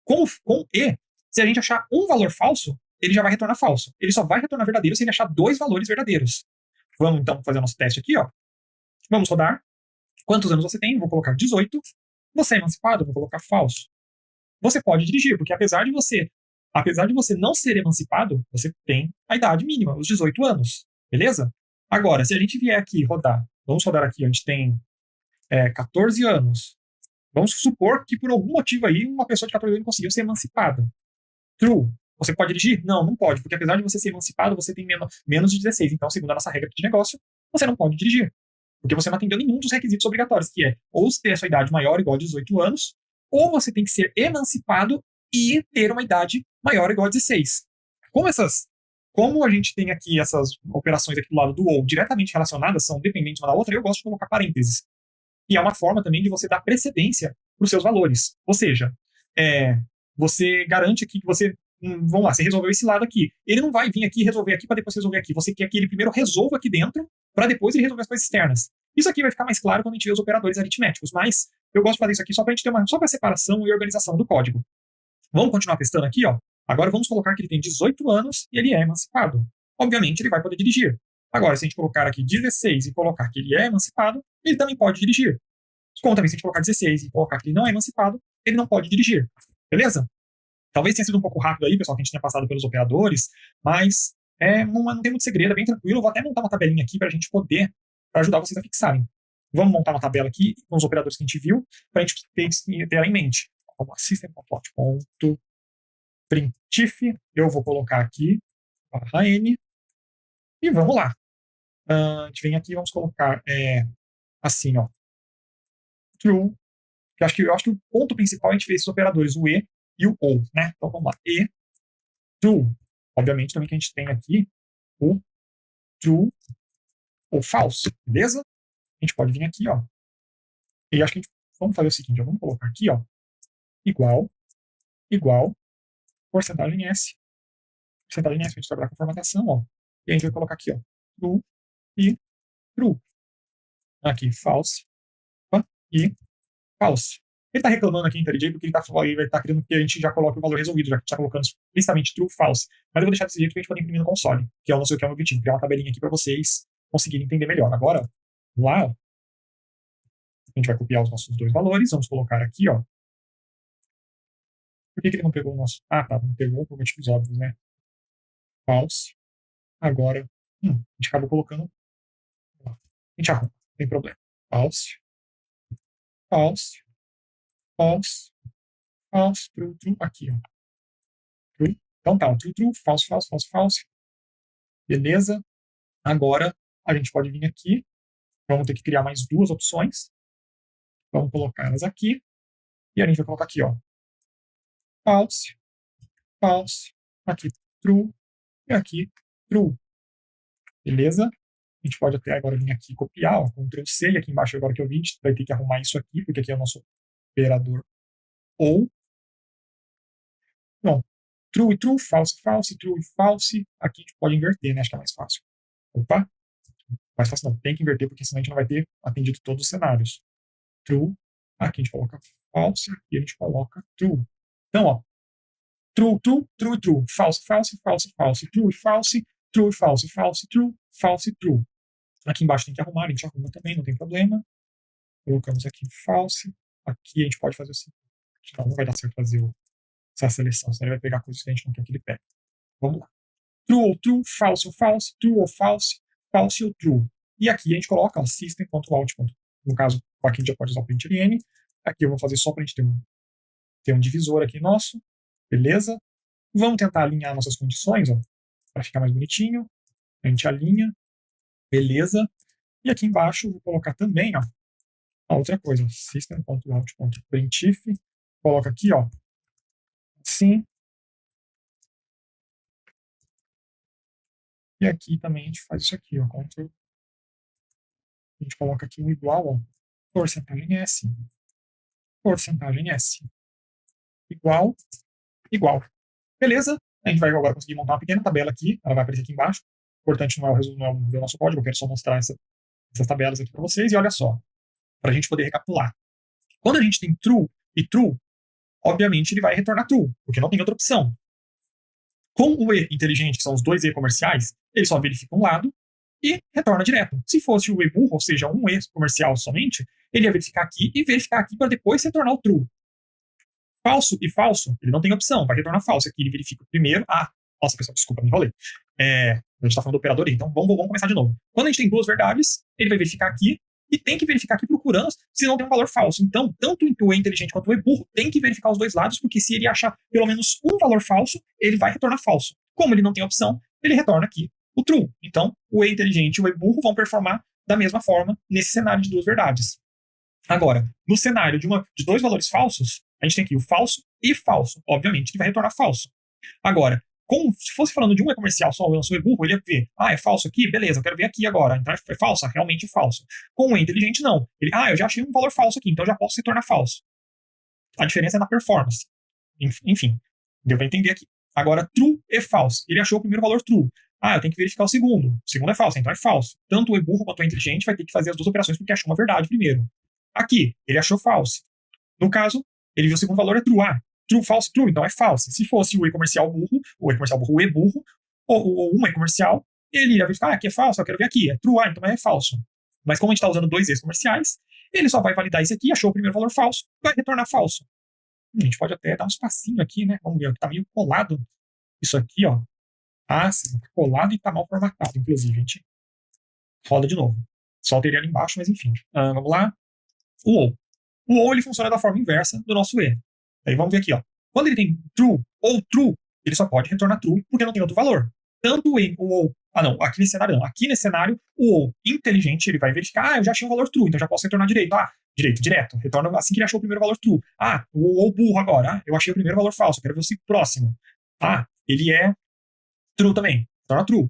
Com e, se a gente achar um valor falso, ele já vai retornar falso. Ele só vai retornar verdadeiro se ele achar dois valores verdadeiros. Vamos então fazer o nosso teste aqui, ó. Vamos rodar. Quantos anos você tem? Vou colocar 18. Você é emancipado? Vou colocar falso. Você pode dirigir, porque apesar de você não ser emancipado, você tem a idade mínima, os 18 anos. Beleza? Agora, se a gente vier aqui rodar, vamos rodar aqui, a gente tem 14 anos. Vamos supor que por algum motivo aí uma pessoa de 14 anos conseguiu ser emancipada. True. Você pode dirigir? Não, não pode, porque apesar de você ser emancipado, você tem menos de 16. Então, segundo a nossa regra de negócio, você não pode dirigir. Porque você não atendeu nenhum dos requisitos obrigatórios, que é ou ter a sua idade maior ou igual a 18 anos, ou você tem que ser emancipado e ter uma idade maior ou igual a 16. Como a gente tem aqui essas operações aqui do lado do ou diretamente relacionadas, são dependentes uma da outra, eu gosto de colocar parênteses. E é uma forma também de você dar precedência para os seus valores. Ou seja, você garante aqui que você, vamos lá, você resolveu esse lado aqui. Ele não vai vir aqui resolver aqui para depois resolver aqui. Você quer que ele primeiro resolva aqui dentro, para depois ele resolver as coisas externas. Isso aqui vai ficar mais claro quando a gente vê os operadores aritméticos, mas eu gosto de fazer isso aqui só para a gente ter só para separação e organização do código. Vamos continuar testando aqui, ó. Agora vamos colocar que ele tem 18 anos e ele é emancipado. Obviamente ele vai poder dirigir. Agora, se a gente colocar aqui 16 e colocar que ele é emancipado, ele também pode dirigir. Como também, se a gente colocar 16 e colocar que ele não é emancipado, ele não pode dirigir. Beleza? Talvez tenha sido um pouco rápido aí, pessoal, que a gente tenha passado pelos operadores, mas não tem muito segredo, é bem tranquilo. Eu vou até montar uma tabelinha aqui para a gente poder, para ajudar vocês a fixarem. Vamos montar uma tabela aqui com os operadores que a gente viu, para a gente ter ela em mente. Vamos lá, system.out.printf, eu vou colocar aqui, /n, e vamos lá. A gente vem aqui e vamos colocar assim, ó, true. Eu acho que o ponto principal é a gente ver esses operadores, o e e o ou, né? Então vamos lá, e, true. Obviamente também que a gente tem aqui o true ou false, beleza? A gente pode vir aqui, ó, e acho que vamos fazer o seguinte, ó, vamos colocar aqui, ó, igual, porcentagem S, para a gente trabalhar com formatação, ó, e a gente vai colocar aqui, ó, true e true. Aqui, false e false. Ele está reclamando aqui em IntelliJ porque ele está querendo que a gente já coloque o valor resolvido, já que está colocando explicitamente true, false. Mas eu vou deixar desse jeito para a gente poder imprimir no console, que é o nosso objetivo, criar uma tabelinha aqui para vocês conseguirem entender melhor. Agora, lá, a gente vai copiar os nossos dois valores, vamos colocar aqui, ó. Por que ele não pegou o nosso? Ah, tá, não pegou por motivos óbvios, né? False. Agora, a gente acabou colocando. A gente arruma, não tem problema. False. True, aqui, ó. True. Então tá, true, false. Beleza. Agora a gente pode vir aqui. Vamos ter que criar mais duas opções. Vamos colocar elas aqui. E a gente vai colocar aqui, ó. False. Aqui, true. E aqui, true. Beleza? A gente pode até agora vir aqui e copiar, ó, Ctrl C, e aqui embaixo agora que eu vi, a gente vai ter que arrumar isso aqui, porque aqui é o nosso operador ou. Bom, true e true, false, true e false. Aqui a gente pode inverter, né? Acho que é mais fácil. Opa, mais fácil não, tem que inverter, porque senão a gente não vai ter atendido todos os cenários. True, aqui a gente coloca false, aqui a gente coloca true. Então, ó, true, false, true e false, true. Aqui embaixo tem que arrumar, a gente arruma também, não tem problema. Colocamos aqui false. Aqui a gente pode fazer assim. Não vai dar certo fazer essa seleção, senão ele vai pegar coisas que a gente não quer que ele pegue. Vamos lá. True ou true, false ou false, true ou false ou true. E aqui a gente coloca system.out. No caso, aqui a gente já pode usar o println. Aqui eu vou fazer só para a gente ter um divisor aqui nosso. Beleza? Vamos tentar alinhar nossas condições, ó, para ficar mais bonitinho. A gente alinha. Beleza? E aqui embaixo eu vou colocar também, ó, a outra coisa, system.out.printf. Coloca aqui, ó, assim. E aqui também a gente faz isso aqui, ó, Ctrl. A gente coloca aqui um igual, ó, porcentagem S. Igual. Beleza? A gente vai agora conseguir montar uma pequena tabela aqui, ela vai aparecer aqui embaixo. O importante não é o nosso código, eu quero só mostrar essas tabelas aqui para vocês. E olha só, para a gente poder recapitular. Quando a gente tem true e true, obviamente ele vai retornar true, porque não tem outra opção. Com o E inteligente, que são os dois E comerciais, ele só verifica um lado e retorna direto. Se fosse o E burro, ou seja, um E comercial somente, ele ia verificar aqui e verificar aqui para depois retornar o true. Falso e falso, ele não tem opção, vai retornar falso. Aqui ele verifica primeiro. Nossa, pessoal, desculpa, me enrolei. A gente está falando do operador aí, então vamos começar de novo. Quando a gente tem duas verdades, ele vai verificar aqui e tem que verificar aqui procurando se não tem um valor falso. Então, tanto o E inteligente quanto o E burro tem que verificar os dois lados, porque se ele achar pelo menos um valor falso, ele vai retornar falso. Como ele não tem opção, ele retorna aqui o true. Então, o E inteligente e o E burro vão performar da mesma forma nesse cenário de duas verdades. Agora, no cenário de dois valores falsos, a gente tem aqui o falso e falso. Obviamente, ele vai retornar falso. Agora, se fosse falando de um E comercial só, eu sou E burro, ele ia ver, é falso aqui? Beleza, eu quero ver aqui agora. Então é falso? Realmente falso. Com o E inteligente, não. Ele, eu já achei um valor falso aqui, então eu já posso se tornar falso. A diferença é na performance. Enfim, deu para entender aqui. Agora, true e false. Ele achou o primeiro valor true. Eu tenho que verificar o segundo. O segundo é falso, então é falso. Tanto o E burro quanto o E inteligente vai ter que fazer as duas operações porque achou uma verdade primeiro. Aqui, ele achou false. No caso, ele viu o segundo valor é true. True, false, true, então é falso. Se fosse o E comercial burro, o E burro, ou um E comercial, ele iria verificar, aqui é falso, eu quero ver aqui, é true, então é falso. Mas como a gente está usando dois E's comerciais, ele só vai validar isso aqui, achou o primeiro valor falso, vai retornar falso. A gente pode até dar um espacinho aqui, né? Vamos ver, tá meio colado isso aqui, ó. Sim, tá colado e tá mal formatado, inclusive, gente. Roda de novo. Só teria ali embaixo, mas enfim. Vamos lá. O OU. O OU, ele funciona da forma inversa do nosso E. Aí vamos ver aqui, ó. Quando ele tem true ou true, ele só pode retornar true porque não tem outro valor. Tanto o OU. Aqui nesse cenário não. Aqui nesse cenário, o OU inteligente, ele vai verificar, eu já achei um valor true, então já posso retornar direito. Direto. Retorna assim que ele achou o primeiro valor true. O OU burro agora. Eu achei o primeiro valor falso, quero ver o próximo. Ele é true também. Retorna true.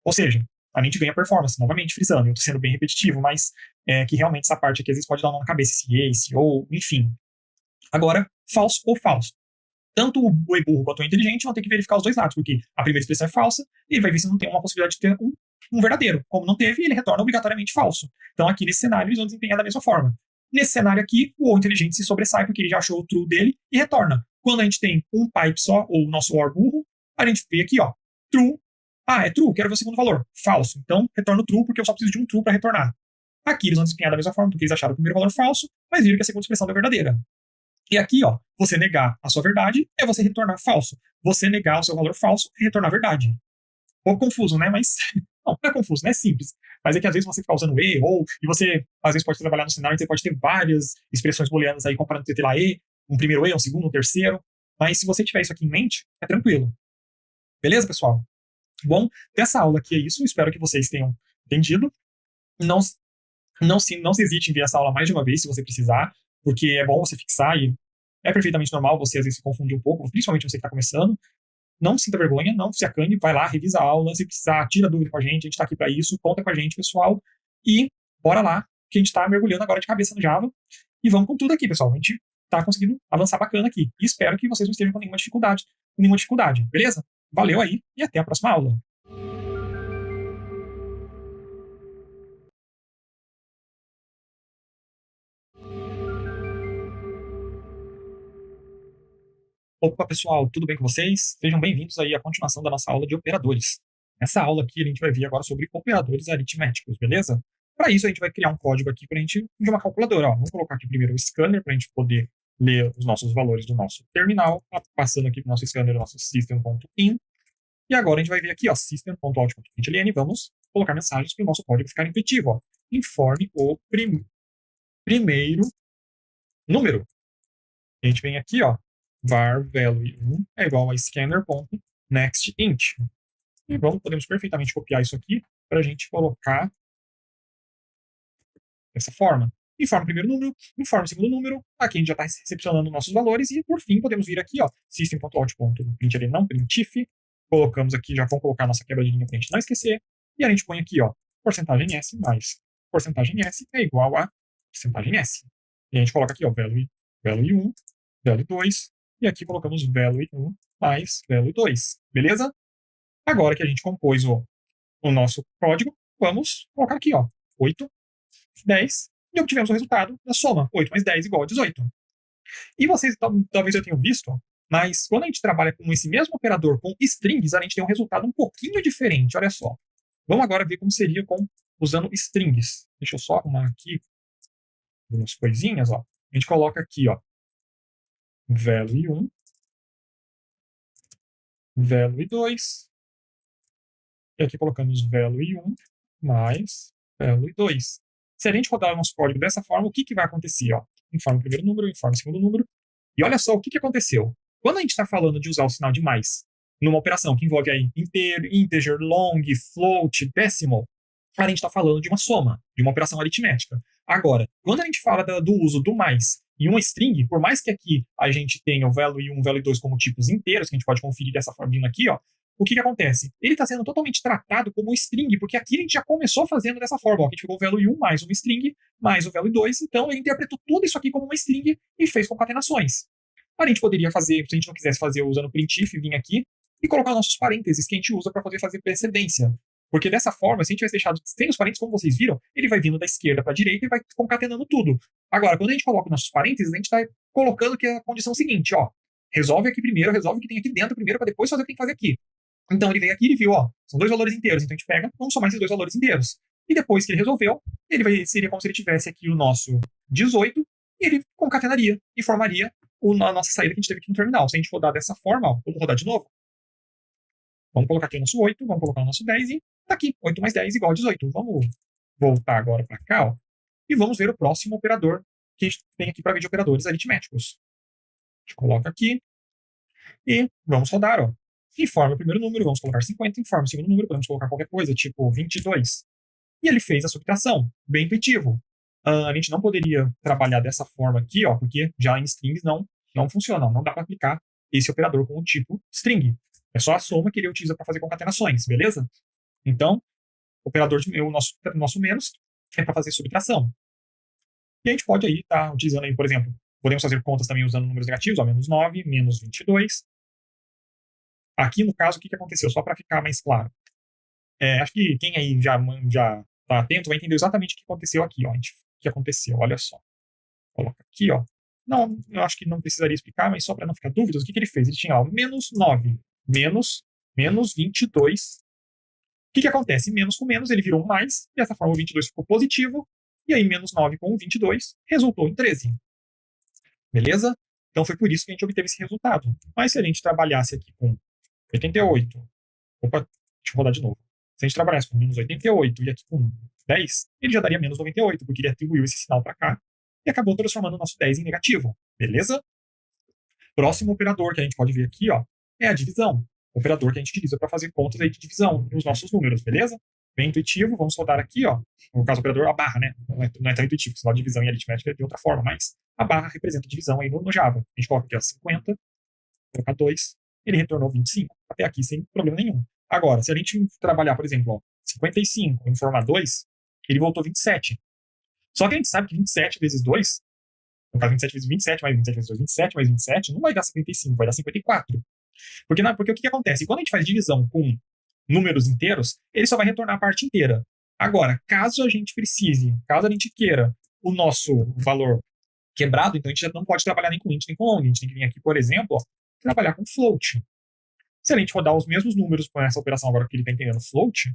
Ou seja, a gente ganha performance, novamente frisando. Eu tô sendo bem repetitivo, mas que realmente essa parte aqui às vezes pode dar um nó na cabeça, esse ou, enfim. Agora, falso ou falso. Tanto o E burro quanto o inteligente vão ter que verificar os dois lados, porque a primeira expressão é falsa e ele vai ver se não tem uma possibilidade de ter um verdadeiro. Como não teve, ele retorna obrigatoriamente falso. Então, aqui nesse cenário, eles vão desempenhar da mesma forma. Nesse cenário aqui, o inteligente se sobressai porque ele já achou o true dele e retorna. Quando a gente tem um pipe só, ou o nosso OR burro, a gente vê aqui, ó, true. É true, quero ver o segundo valor. Falso. Então, retorno true porque eu só preciso de um true para retornar. Aqui eles vão desempenhar da mesma forma porque eles acharam o primeiro valor falso, mas viram que a segunda expressão é verdadeira. E aqui, ó, você negar a sua verdade é você retornar falso. Você negar o seu valor falso é retornar verdade. Um pouco confuso, né? Mas não é confuso, né? É simples. Mas é que às vezes você fica usando E, ou, e você às vezes pode trabalhar no cenário, você pode ter várias expressões booleanas aí comparando ter lá E, um primeiro E, um segundo, um terceiro. Mas se você tiver isso aqui em mente, é tranquilo. Beleza, pessoal? Bom, dessa aula aqui é isso. Espero que vocês tenham entendido. Não se hesite em ver essa aula mais de uma vez, se você precisar, porque é bom você fixar e é perfeitamente normal você às vezes se confundir um pouco, principalmente você que está começando. Não sinta vergonha, não se acane, vai lá, revisa a aula, se precisar, tira dúvida com a gente está aqui para isso, conta com a gente, pessoal, e bora lá, que a gente está mergulhando agora de cabeça no Java, e vamos com tudo aqui, pessoal. A gente está conseguindo avançar bacana aqui, e espero que vocês não estejam com nenhuma dificuldade, beleza? Valeu aí, e até a próxima aula. Opa, pessoal, tudo bem com vocês? Sejam bem-vindos aí à continuação da nossa aula de operadores. Nessa aula aqui, a gente vai ver agora sobre operadores aritméticos, beleza? Para isso, a gente vai criar um código aqui para a gente de uma calculadora. Vamos colocar aqui primeiro o scanner para a gente poder ler os nossos valores do nosso terminal, passando aqui para o nosso scanner, o nosso system.in. E agora a gente vai ver aqui, ó, system.out.println, vamos colocar mensagens para o nosso código ficar intuitivo. Ó. Informe o primeiro número. A gente vem aqui, ó, var value1 é igual a scanner.nextInt. E podemos perfeitamente copiar isso aqui para a gente colocar dessa forma. Informe o primeiro número, informe o segundo número. Aqui a gente já está recepcionando nossos valores. E por fim, podemos vir aqui, ó, system.out.println não, printf. Colocamos aqui, já vamos colocar a nossa quebra de linha para a gente não esquecer. E a gente põe aqui, ó, porcentagem S mais porcentagem S é igual a porcentagem S. E a gente coloca aqui, ó, value1, value2. E aqui colocamos value1 mais value2. Beleza? Agora que a gente compôs o nosso código, vamos colocar aqui, ó, 8, 10, e obtivemos o resultado da soma. 8 mais 10 igual a 18. E vocês talvez já tenham visto, mas quando a gente trabalha com esse mesmo operador com strings, a gente tem um resultado um pouquinho diferente. Olha só. Vamos agora ver como seria usando strings. Deixa eu só arrumar aqui umas coisinhas. Ó. A gente coloca aqui, ó, value1, value2. E aqui colocamos value1 mais value2. Se a gente rodar o nosso código dessa forma, o que, que vai acontecer? Ó? Informa o primeiro número, informa o segundo número. E olha só o que, que aconteceu. Quando a gente está falando de usar o sinal de mais numa operação que envolve aí inteiro, integer, long, float, decimal, a gente está falando de uma soma, de uma operação aritmética. Agora, quando a gente fala do uso do mais em uma string, por mais que aqui a gente tenha o value 1 e o value 2 como tipos inteiros, que a gente pode conferir dessa forma aqui, ó, o que, que acontece? Ele está sendo totalmente tratado como string, porque aqui a gente já começou fazendo dessa forma. Ó, a gente pegou o value 1 mais uma string, mais o value 2, então ele interpretou tudo isso aqui como uma string e fez concatenações. A gente poderia fazer, se a gente não quisesse fazer usando printf, vir aqui e colocar nossos parênteses que a gente usa para poder fazer precedência. Porque dessa forma, se a gente tivesse deixado sem os parênteses, como vocês viram, ele vai vindo da esquerda para a direita e vai concatenando tudo. Agora, quando a gente coloca nossos parênteses, a gente está colocando que é a condição seguinte, ó, resolve aqui primeiro, resolve o que tem aqui dentro primeiro, para depois fazer o que tem que fazer aqui. Então ele veio aqui e viu, ó, são dois valores inteiros, então a gente pega, vamos somar esses dois valores inteiros. E depois que ele resolveu, seria como se ele tivesse aqui o nosso 18, e ele concatenaria e formaria a nossa saída que a gente teve aqui no terminal. Se a gente rodar dessa forma, ó, vamos rodar de novo. Vamos colocar aqui o nosso 8, vamos colocar o nosso 10 e tá aqui, 8 mais 10 igual a 18. Vamos voltar agora para cá, ó, e vamos ver o próximo operador que a gente tem aqui para ver de operadores aritméticos. A gente coloca aqui e vamos rodar, ó. Informa o primeiro número, vamos colocar 50, informa o segundo número, podemos colocar qualquer coisa, tipo 22. E ele fez a subtração, bem intuitivo. A gente não poderia trabalhar dessa forma aqui, ó, porque já em strings não funciona, não dá para aplicar esse operador com o tipo string. É só a soma que ele utiliza para fazer concatenações, beleza? Então, operador o nosso menos é para fazer subtração. E a gente pode aí estar utilizando aí, por exemplo, podemos fazer contas também usando números negativos, ó, menos 9, menos 22. Aqui, no caso, o que aconteceu? Só para ficar mais claro. Acho que quem aí já está atento vai entender exatamente o que aconteceu aqui. Ó. O que aconteceu? Olha só. Coloca aqui, ó. Não, eu acho que não precisaria explicar, mas só para não ficar dúvidas, o que ele fez? Ele tinha, ó, menos 9, menos 22. O que acontece? Menos com menos, ele virou um mais, e dessa forma o 22 ficou positivo, e aí menos 9 com 22 resultou em 13. Beleza? Então foi por isso que a gente obteve esse resultado. Mas se a gente trabalhasse aqui com 88. Opa, deixa eu rodar de novo. Se a gente trabalhasse com menos 88 e aqui com 10, ele já daria menos 98, porque ele atribuiu esse sinal para cá e acabou transformando o nosso 10 em negativo. Beleza? Próximo operador que a gente pode ver aqui, ó, é a divisão. O operador que a gente utiliza para fazer contas aí de divisão nos nossos números, beleza? Bem intuitivo, vamos rodar aqui, ó. No caso, o operador, a barra, né? Não é tão intuitivo, sinal de divisão e aritmética é de outra forma, mas a barra representa a divisão aí no Java. A gente coloca aqui, ó, 50, colocar 2, ele retornou 25, até aqui sem problema nenhum. Agora, se a gente trabalhar, por exemplo, ó, 55 em formar 2, ele voltou 27. Só que a gente sabe que 27 vezes 2, no caso 27 vezes 27, mais 27 vezes 2, 27 mais 27, não vai dar 55, vai dar 54. Porque o que acontece? Quando a gente faz divisão com números inteiros, ele só vai retornar a parte inteira. Agora, caso a gente precise, caso a gente queira o nosso valor quebrado, então a gente já não pode trabalhar nem com int nem com long. A gente tem que vir aqui, por exemplo, ó, trabalhar com float. Se a gente rodar os mesmos números com essa operação agora que ele está entendendo float,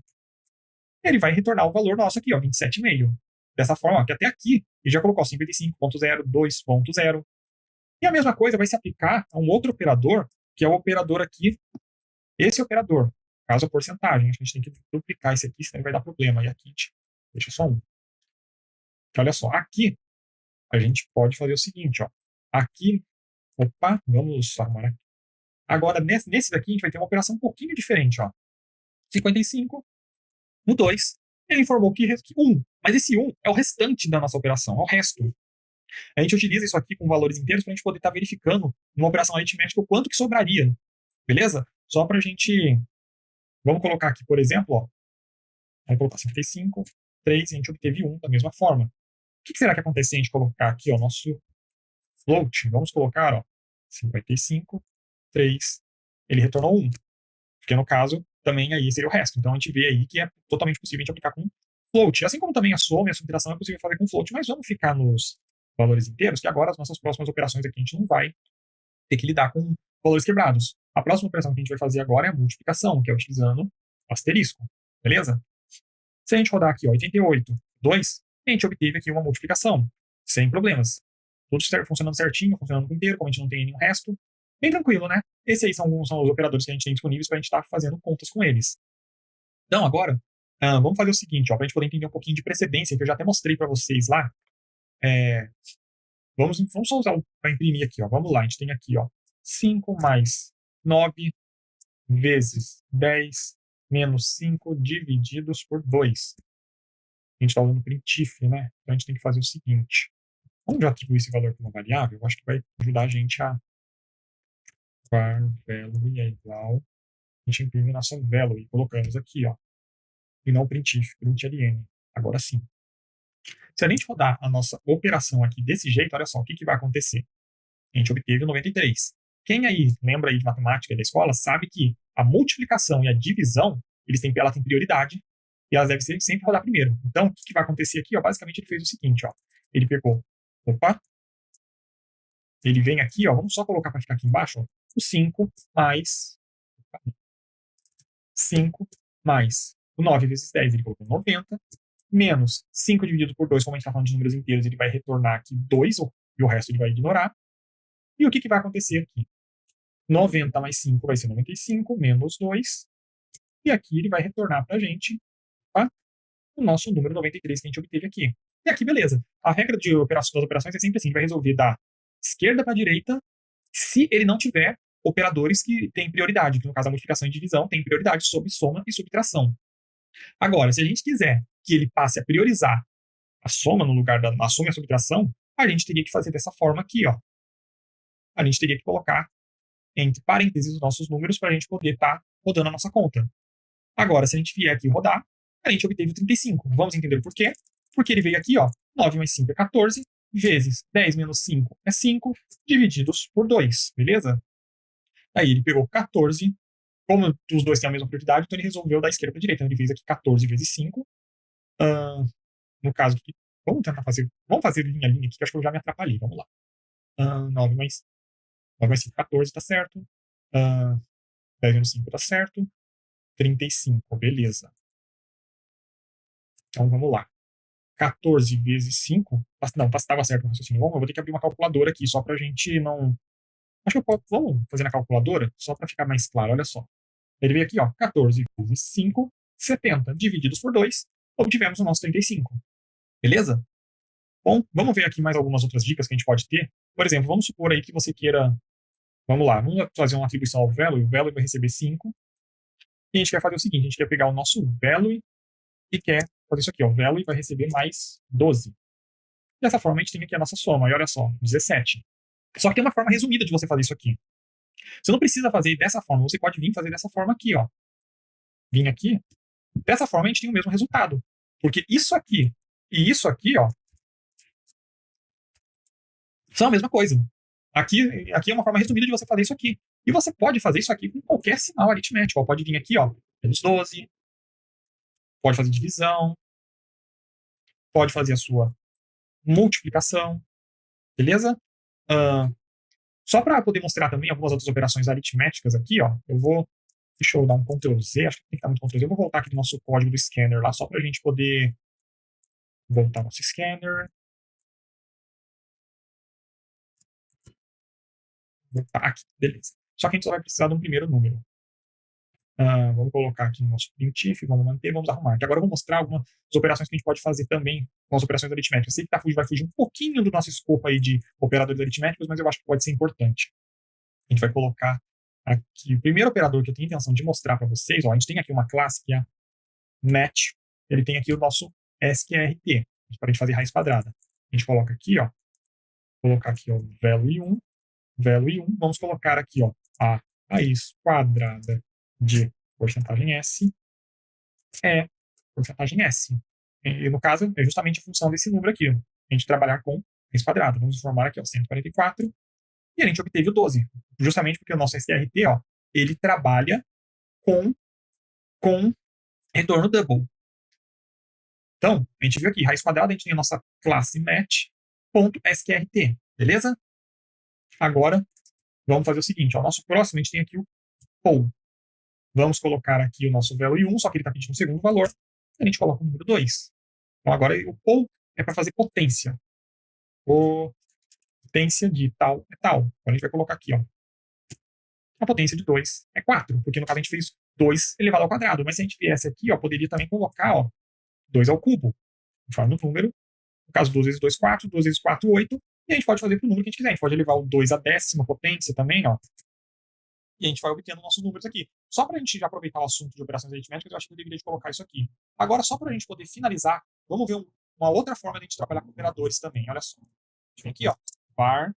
ele vai retornar o valor nosso aqui, ó, 27,5. Dessa forma, ó, que até aqui ele já colocou 55.0, 2.0. E a mesma coisa vai se aplicar a um outro operador, que é o operador aqui, esse operador, caso a porcentagem. A gente tem que duplicar esse aqui, senão vai dar problema. E aqui a gente deixa só um. Então, olha só, aqui a gente pode fazer o seguinte, ó. Aqui, opa, vamos arrumar aqui. Agora, nesse daqui, a gente vai ter uma operação um pouquinho diferente, ó. 55, no 2, ele informou que 1. Mas esse 1 é o restante da nossa operação, é o resto. A gente utiliza isso aqui com valores inteiros para a gente poder estar verificando numa operação aritmética o quanto que sobraria. Beleza? Só para a gente... Vamos colocar aqui, por exemplo, ó. Vamos colocar 55, 3, e a gente obteve 1 da mesma forma. O que será que acontece se a gente colocar aqui, ó, nosso float? Vamos colocar, ó, 55, 3, ele retornou 1. Porque no caso, também aí seria o resto. Então a gente vê aí que é totalmente possível a gente aplicar com float. Assim como também a soma e a subtração é possível fazer com float, mas vamos ficar nos valores inteiros, que agora as nossas próximas operações aqui a gente não vai ter que lidar com valores quebrados. A próxima operação que a gente vai fazer agora é a multiplicação, que é utilizando asterisco, beleza? Se a gente rodar aqui, ó, 88, 2, a gente obteve aqui uma multiplicação, sem problemas. Tudo funcionando certinho, funcionando por inteiro, como a gente não tem nenhum resto. Bem tranquilo, né? Esses aí são os operadores que a gente tem disponíveis para a gente estar fazendo contas com eles. Então, agora, vamos fazer o seguinte, para a gente poder entender um pouquinho de precedência, que eu já até mostrei para vocês lá. Vamos só usar para imprimir aqui, ó. Vamos lá, a gente tem aqui, ó, 5 mais 9 vezes 10 menos 5 divididos por 2. A gente está usando printf, né? Então a gente tem que fazer o seguinte. Vamos já atribuir esse valor para uma variável? Eu acho que vai ajudar a gente a var value é igual. A gente imprime nossa value e colocamos aqui, ó. E não printf, println. Agora sim. Se a gente rodar a nossa operação aqui desse jeito, olha só, o que vai acontecer? A gente obteve o 93. Quem aí lembra aí de matemática da escola sabe que a multiplicação e a divisão, ela tem prioridade e elas devem sempre rodar primeiro. Então, o que vai acontecer aqui? Ó, basicamente, ele fez o seguinte, ó. Ele pegou, ele vem aqui, ó, vamos só colocar para ficar aqui embaixo, ó, o 5 mais o 9 vezes 10, ele colocou 90, menos 5 dividido por 2, como a gente está falando de números inteiros, ele vai retornar aqui 2, e o resto ele vai ignorar. E o que vai acontecer aqui? 90 mais 5 vai ser 95, menos 2. E aqui ele vai retornar para a gente, tá? O nosso número 93 que a gente obteve aqui. E aqui, beleza. A regra das operações é sempre assim: ele vai resolver da esquerda para a direita se ele não tiver operadores que têm prioridade, que no caso a multiplicação e divisão tem prioridade sobre soma e subtração. Agora, se a gente quiser que ele passe a priorizar a soma no lugar da soma e a subtração, a gente teria que fazer dessa forma aqui, ó. A gente teria que colocar entre parênteses os nossos números para a gente poder estar rodando a nossa conta. Agora, se a gente vier aqui rodar, a gente obteve o 35. Vamos entender por quê? Porque ele veio aqui, ó, 9 mais 5 é 14, vezes 10 menos 5 é 5, divididos por 2, beleza? Aí ele pegou 14, como os dois têm a mesma prioridade, então ele resolveu da esquerda para a direita. Então ele fez aqui 14 vezes 5. No caso aqui, vamos fazer linha a linha aqui, que acho que eu já me atrapalhei. Vamos lá. 9 mais 5, 14, tá certo. 10 menos 5 tá certo. 35, beleza. Então vamos lá. 14 vezes 5. Não, estava certo o raciocínio. Eu vou ter que abrir uma calculadora aqui, só pra gente não. Acho que vamos fazer na calculadora, só para ficar mais claro. Olha só. Ele veio aqui, ó. 14 vezes 5, 70. Divididos por 2, obtivemos o nosso 35. Beleza? Bom, vamos ver aqui mais algumas outras dicas que a gente pode ter. Por exemplo, vamos supor aí que você queira. Vamos lá, vamos fazer uma atribuição ao value. O value vai receber 5. E a gente quer fazer o seguinte: a gente quer pegar o nosso value e quer fazer isso aqui, ó. O value vai receber mais 12. Dessa forma, a gente tem aqui a nossa soma. E olha só, 17. Só que tem uma forma resumida de você fazer isso aqui. Você não precisa fazer dessa forma. Você pode vir fazer dessa forma aqui, ó. Vim aqui. Dessa forma, a gente tem o mesmo resultado. Porque isso aqui e isso aqui, ó, são a mesma coisa. Aqui é uma forma resumida de você fazer isso aqui. E você pode fazer isso aqui com qualquer sinal aritmético. Ó. Pode vir aqui, ó, menos 12. Pode fazer divisão. Pode fazer a sua multiplicação. Beleza? Só para poder mostrar também algumas outras operações aritméticas aqui, ó, deixa eu dar um Ctrl Z, acho que tem que dar muito Ctrl Z. Eu vou voltar aqui no nosso código do scanner lá, só para a gente poder voltar nosso scanner. Voltar aqui, beleza. Só que a gente só vai precisar de um primeiro número. Vamos colocar aqui no nosso printf, vamos manter, vamos arrumar. Agora eu vou mostrar algumas operações que a gente pode fazer também com as operações aritméticas. Eu sei que vai fugir um pouquinho do nosso escopo aí de operadores aritméticos, mas eu acho que pode ser importante. A gente vai colocar aqui o primeiro operador que eu tenho intenção de mostrar para vocês. Ó, a gente tem aqui uma classe que é a match. Ele tem aqui o nosso sqrt, para a gente fazer raiz quadrada. A gente coloca aqui, ó, value1, vamos colocar aqui, ó, a raiz quadrada de porcentagem S é porcentagem S. E no caso, é justamente a função desse número aqui. A gente trabalhar com raiz quadrada. Vamos formar aqui, ó, 144. E a gente obteve o 12. Justamente porque o nosso sqrt, ó, ele trabalha com retorno double. Então, a gente viu aqui, raiz quadrada, a gente tem a nossa classe match. .sqrt, beleza? Agora, vamos fazer o seguinte, ó, o nosso próximo, a gente tem aqui o poll. Vamos colocar aqui o nosso value 1, só que ele está pedindo um segundo valor, a gente coloca o número 2. Então, agora, o poll é para fazer potência. Potência de tal é tal. Então, a gente vai colocar aqui, ó. A potência de 2 é 4, porque no caso a gente fez 2 elevado ao quadrado. Mas se a gente viesse aqui, ó, poderia também colocar, ó, 2 ao cubo, em forma do número. No caso, 2 vezes 2, 4, 2 vezes 4, 8. E a gente pode fazer para o número que a gente quiser. A gente pode elevar o 2 à décima potência também, ó. E a gente vai obtendo nossos números aqui. Só para a gente já aproveitar o assunto de operações aritméticas, eu acho que eu deveria colocar isso aqui. Agora, só para a gente poder finalizar, vamos ver uma outra forma de a gente trabalhar com operadores também. Olha só. A gente vem aqui, ó. Var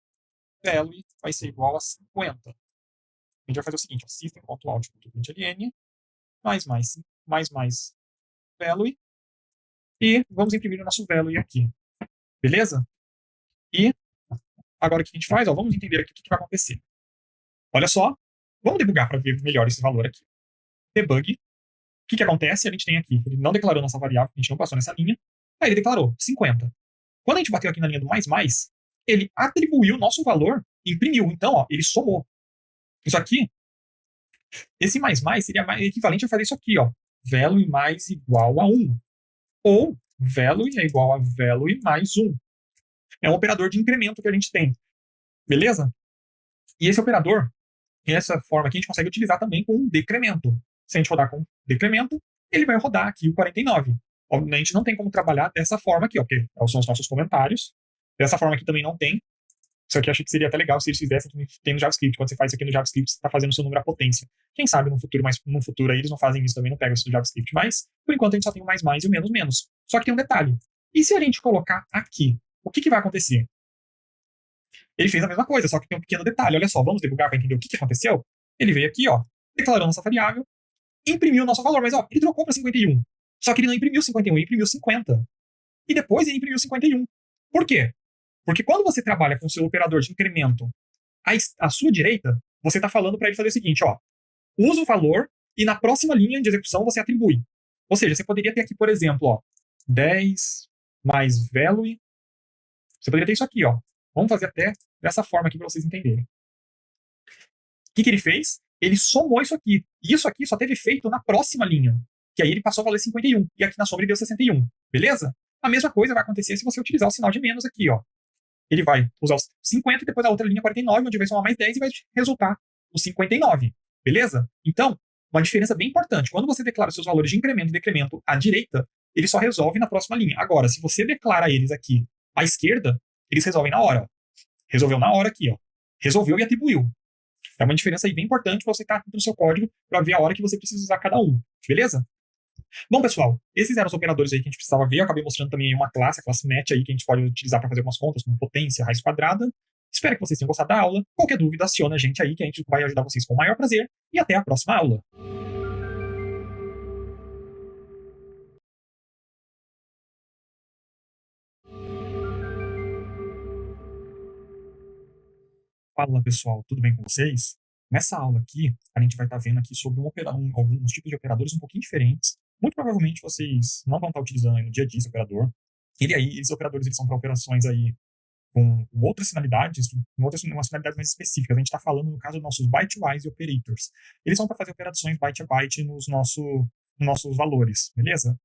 value vai ser igual a 50. A gente vai fazer o seguinte, ó, system.out.println mais value e vamos imprimir o nosso value aqui. Beleza? E agora o que a gente faz? Ó, vamos entender aqui o que vai acontecer. Olha só, vamos debugar para ver melhor esse valor aqui. Debug. O que acontece? A gente tem aqui, ele não declarou nossa variável, a gente não passou nessa linha, aí ele declarou 50. Quando a gente bateu aqui na linha do mais, ele atribuiu o nosso valor e imprimiu. Então, ó, ele somou. Isso aqui, esse mais seria equivalente a fazer isso aqui, ó. Value mais igual a 1. Ou value é igual a value mais 1. É um operador de incremento que a gente tem. Beleza? E esse operador, essa forma aqui, a gente consegue utilizar também com um decremento. Se a gente rodar com decremento, ele vai rodar aqui o 49. Obviamente, a gente não tem como trabalhar dessa forma aqui, ó, porque são os nossos comentários. Dessa forma aqui também não tem. Isso aqui eu achei que seria até legal se eles fizessem tem no JavaScript. Quando você faz isso aqui no JavaScript, você está fazendo o seu número à potência. Quem sabe no futuro, mas no futuro aí eles não fazem isso também, não pegam isso no JavaScript. Mas, por enquanto, a gente só tem o mais e o menos. Só que tem um detalhe. E se a gente colocar aqui, o que vai acontecer? Ele fez a mesma coisa, só que tem um pequeno detalhe. Olha só, vamos debugar para entender o que aconteceu? Ele veio aqui, ó, declarou nossa variável, imprimiu o nosso valor, mas ó, ele trocou para 51. Só que ele não imprimiu 51, ele imprimiu 50. E depois ele imprimiu 51. Por quê? Porque quando você trabalha com o seu operador de incremento à sua direita, você está falando para ele fazer o seguinte, ó, usa o valor e na próxima linha de execução você atribui. Ou seja, você poderia ter aqui, por exemplo, ó, 10 mais value. Você poderia ter isso aqui, ó. Vamos fazer até dessa forma aqui para vocês entenderem. O que ele fez? Ele somou isso aqui. E isso aqui só teve efeito na próxima linha. Que aí ele passou a valer 51. E aqui na sombra ele deu 61. Beleza? A mesma coisa vai acontecer se você utilizar o sinal de menos aqui, ó. Ele vai usar os 50 e depois a outra linha 49, onde vai somar mais 10 e vai resultar o 59. Beleza? Então, uma diferença bem importante. Quando você declara seus valores de incremento e decremento à direita, ele só resolve na próxima linha. Agora, se você declara eles aqui à esquerda, eles resolvem na hora. Resolveu na hora aqui, ó. Resolveu e atribuiu. É uma diferença aí bem importante para você estar no seu código para ver a hora que você precisa usar cada um. Beleza? Bom, pessoal, esses eram os operadores aí que a gente precisava ver. Eu acabei mostrando também uma classe, a classe net aí, que a gente pode utilizar para fazer algumas contas, como potência, raiz quadrada. Espero que vocês tenham gostado da aula. Qualquer dúvida, aciona a gente aí, que a gente vai ajudar vocês com o maior prazer. E até a próxima aula. Fala, pessoal, tudo bem com vocês? Nessa aula aqui, a gente vai estar vendo aqui sobre alguns tipos de operadores um pouquinho diferentes. Muito provavelmente vocês não vão estar utilizando aí no dia a dia esse operador. Esses operadores eles são para operações aí com outras finalidades, umas finalidades mais específicas. A gente está falando, no caso, dos nossos byte-wise operators. Eles são para fazer operações byte a byte nos nossos valores, beleza?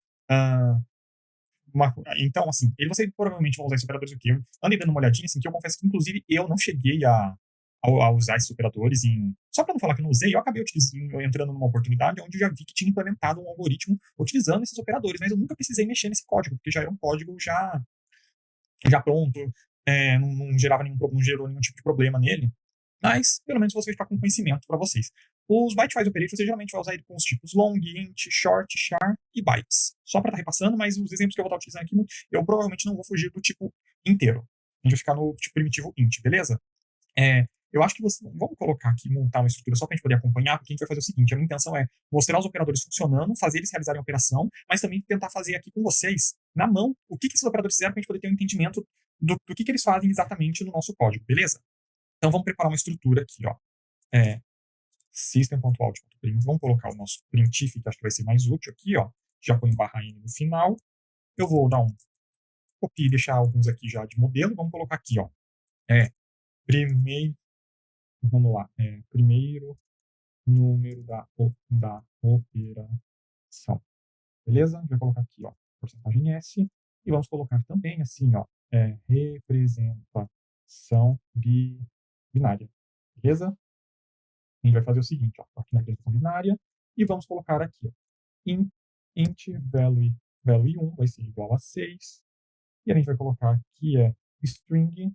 Então, assim, vocês provavelmente vão usar esses operadores aqui. Eu andei dando uma olhadinha, assim, que eu confesso que, inclusive, eu não cheguei a usar esses operadores Só para não falar que eu não usei, eu acabei entrando numa oportunidade onde eu já vi que tinha implementado um algoritmo utilizando esses operadores, mas eu nunca precisei mexer nesse código, porque já era um código já pronto, não gerou nenhum tipo de problema nele. Mas, pelo menos, vocês estão com conhecimento para vocês. Os byte-wise operators, você geralmente vai usar ele com os tipos long, int, short, char e bytes. Só para estar repassando, mas os exemplos que eu vou estar utilizando aqui, eu provavelmente não vou fugir do tipo inteiro. A gente vai ficar no tipo primitivo int, beleza? Eu acho que vamos colocar aqui, montar uma estrutura só para a gente poder acompanhar, porque a gente vai fazer o seguinte, a minha intenção é mostrar os operadores funcionando, fazer eles realizarem a operação, mas também tentar fazer aqui com vocês, na mão, o que esses operadores fizeram para a gente poder ter um entendimento do que eles fazem exatamente no nosso código, beleza? Então vamos preparar uma estrutura aqui, ó. System.out.print. Vamos colocar o nosso printf, que acho que vai ser mais útil aqui, ó. Já põe barra n no final. Eu vou dar um copiar e deixar alguns aqui já de modelo. Vamos colocar aqui, ó. Primeiro, vamos lá. Primeiro número da operação. Beleza? A gente vai colocar aqui, ó, porcentagem S. E vamos colocar também, assim, ó, representação binária. Beleza? A gente vai fazer o seguinte, ó, aqui na representação binária. E vamos colocar aqui, ó, int value 1 vai ser igual a 6. E a gente vai colocar aqui string.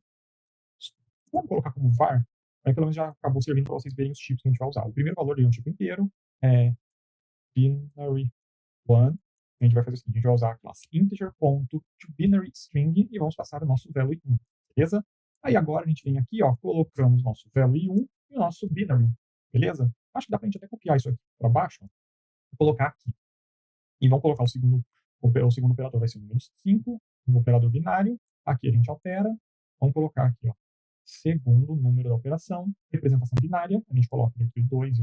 Vamos colocar como var. Aí pelo menos já acabou servindo para vocês verem os tipos que a gente vai usar. O primeiro valor é um tipo inteiro, binary 1. A gente vai fazer o seguinte, a gente vai usar a classe integer.toBinary string e vamos passar o nosso value 1, beleza? Aí agora a gente vem aqui, ó, colocamos nosso value 1 e o nosso binary, beleza? Acho que dá pra gente até copiar isso aqui para baixo, ó, e colocar aqui. E vamos colocar o segundo operador, vai ser o número 5, um operador binário. Aqui a gente altera, vamos colocar aqui, ó, segundo número da operação, representação binária, a gente coloca aqui o 2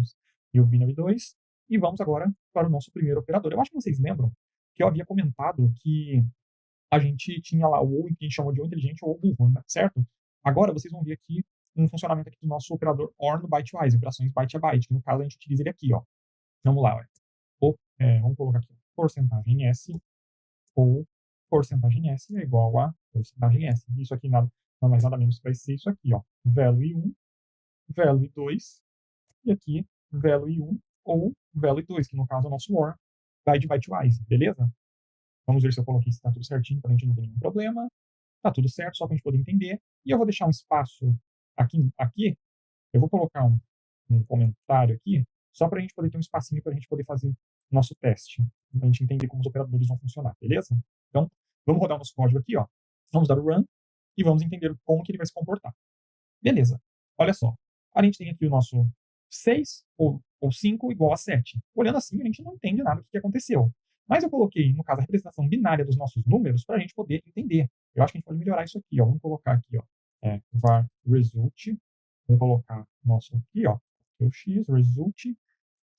e o binary 2, e vamos agora para o nosso primeiro operador. Eu acho que vocês lembram que eu havia comentado que a gente tinha lá o ou, que a gente chamou de ou inteligente ou burro, né? Certo? Agora vocês vão ver aqui um funcionamento aqui do nosso operador OR no bytewise, operações byte a byte, que no caso a gente utiliza ele aqui, ó. Vamos lá, ó. Vamos colocar aqui porcentagem S ou porcentagem S é igual a porcentagem S. Isso aqui nada mais nada menos vai ser isso aqui, ó. Value 1, value 2 e aqui value 1 ou value 2, que no caso é o nosso OR bytewise, beleza? Vamos ver se eu coloquei se está tudo certinho para a gente não ter nenhum problema. Tá tudo certo, só para a gente poder entender. E eu vou deixar um espaço aqui. Eu vou colocar um comentário aqui, só para a gente poder ter um espacinho para a gente poder fazer nosso teste, para a gente entender como os operadores vão funcionar, beleza? Então, vamos rodar o nosso código aqui, ó. Vamos dar o run e vamos entender como que ele vai se comportar. Beleza. Olha só. A gente tem aqui o nosso 6 ou 5 igual a 7. Olhando assim, a gente não entende nada do que aconteceu. Mas eu coloquei, no caso, a representação binária dos nossos números para a gente poder entender. Eu acho que a gente pode melhorar isso aqui, ó. Vamos colocar aqui, ó, var result. Vamos colocar nosso aqui, ó, o x result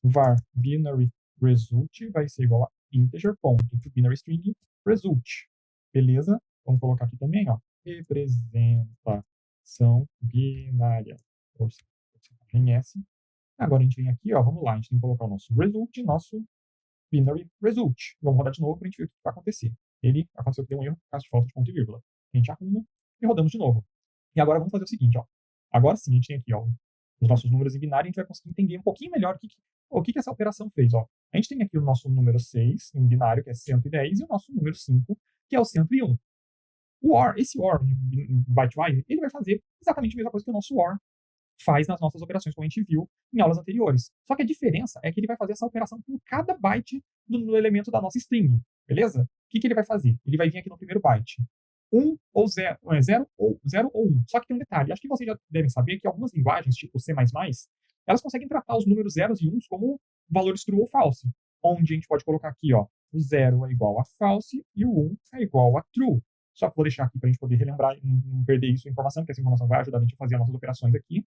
var binary result vai ser igual a integer.toBinary string result. Beleza? Vamos colocar aqui também, ó, representação binária porcentagem S. Agora a gente vem aqui, ó, vamos lá, a gente tem que colocar o nosso result, nosso binary result. Vamos rodar de novo para a gente ver o que vai acontecer. Ele aconteceu que deu um erro por causa de falta de ponto e vírgula. A gente arruma e rodamos de novo. E agora vamos fazer o seguinte, ó. Agora sim, a gente tem aqui, ó, os nossos números em binário, a gente vai conseguir entender um pouquinho melhor o que essa operação fez, ó. A gente tem aqui o nosso número 6 em binário, que é 110, e o nosso número 5, que é o 101. Esse OR em bytewise, ele vai fazer exatamente a mesma coisa que o nosso OR faz nas nossas operações, como a gente viu em aulas anteriores. Só que a diferença é que ele vai fazer essa operação com cada byte do elemento da nossa string, beleza? O que ele vai fazer? Ele vai vir aqui no primeiro byte. 1 ou 0, 0 ou 1. Só que tem um detalhe, acho que vocês já devem saber que algumas linguagens, tipo C++, elas conseguem tratar os números zeros e 1s como valores true ou false, onde a gente pode colocar aqui, ó, o 0 é igual a false e o 1 é igual a true. Só que vou deixar aqui para a gente poder relembrar e não perder isso, a informação, porque essa informação vai ajudar a gente a fazer as nossas operações aqui.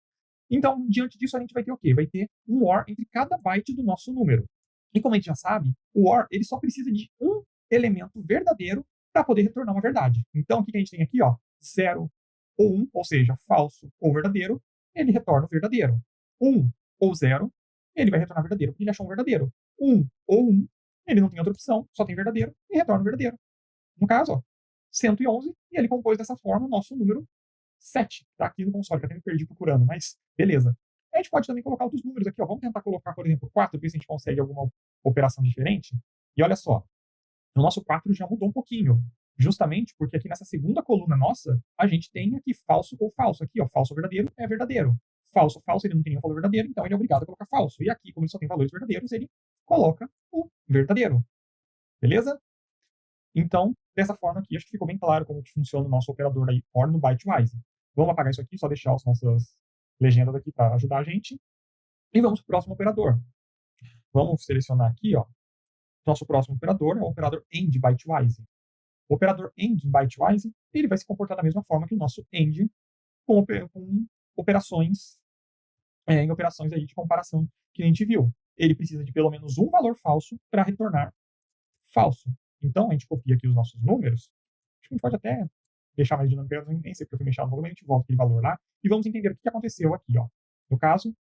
Então, diante disso, a gente vai ter o quê? Vai ter um OR entre cada byte do nosso número. E como a gente já sabe, o OR ele só precisa de um elemento verdadeiro para poder retornar uma verdade. Então, o que a gente tem aqui? 0 ou 1, ou seja, falso ou verdadeiro, ele retorna o verdadeiro. 1 ou 0, ele vai retornar verdadeiro, porque ele achou um verdadeiro. 1 ou 1, ele não tem outra opção, só tem verdadeiro, e retorna o verdadeiro. No caso, 111, e ele compôs dessa forma o nosso número 7. Está aqui no console, que eu até me perdi procurando, mas beleza. A gente pode também colocar outros números aqui. Vamos tentar colocar, por exemplo, 4, ver se a gente consegue alguma operação diferente. E olha só, o nosso 4 já mudou um pouquinho, justamente porque aqui nessa segunda coluna nossa, a gente tem aqui falso ou falso. Aqui, ó, falso ou verdadeiro é verdadeiro. Falso, falso, ele não tem nenhum valor verdadeiro, então ele é obrigado a colocar falso. E aqui, como ele só tem valores verdadeiros, ele coloca o verdadeiro. Beleza? Então, dessa forma aqui, acho que ficou bem claro como que funciona o nosso operador aí, OR no bytewise. Vamos apagar isso aqui, só deixar as nossas legendas aqui para ajudar a gente. E vamos para o próximo operador. Vamos selecionar aqui, ó. Nosso próximo operador é o operador AND bytewise. O operador AND bytewise, ele vai se comportar da mesma forma que o nosso AND com operações em operações aí de comparação que a gente viu. Ele precisa de pelo menos um valor falso para retornar falso. Então, a gente copia aqui os nossos números que a gente pode até deixar mais dinâmica, eu nem sei porque eu fui mexer no volume, a gente volta aquele valor lá e vamos entender o que aconteceu aqui, ó. No caso,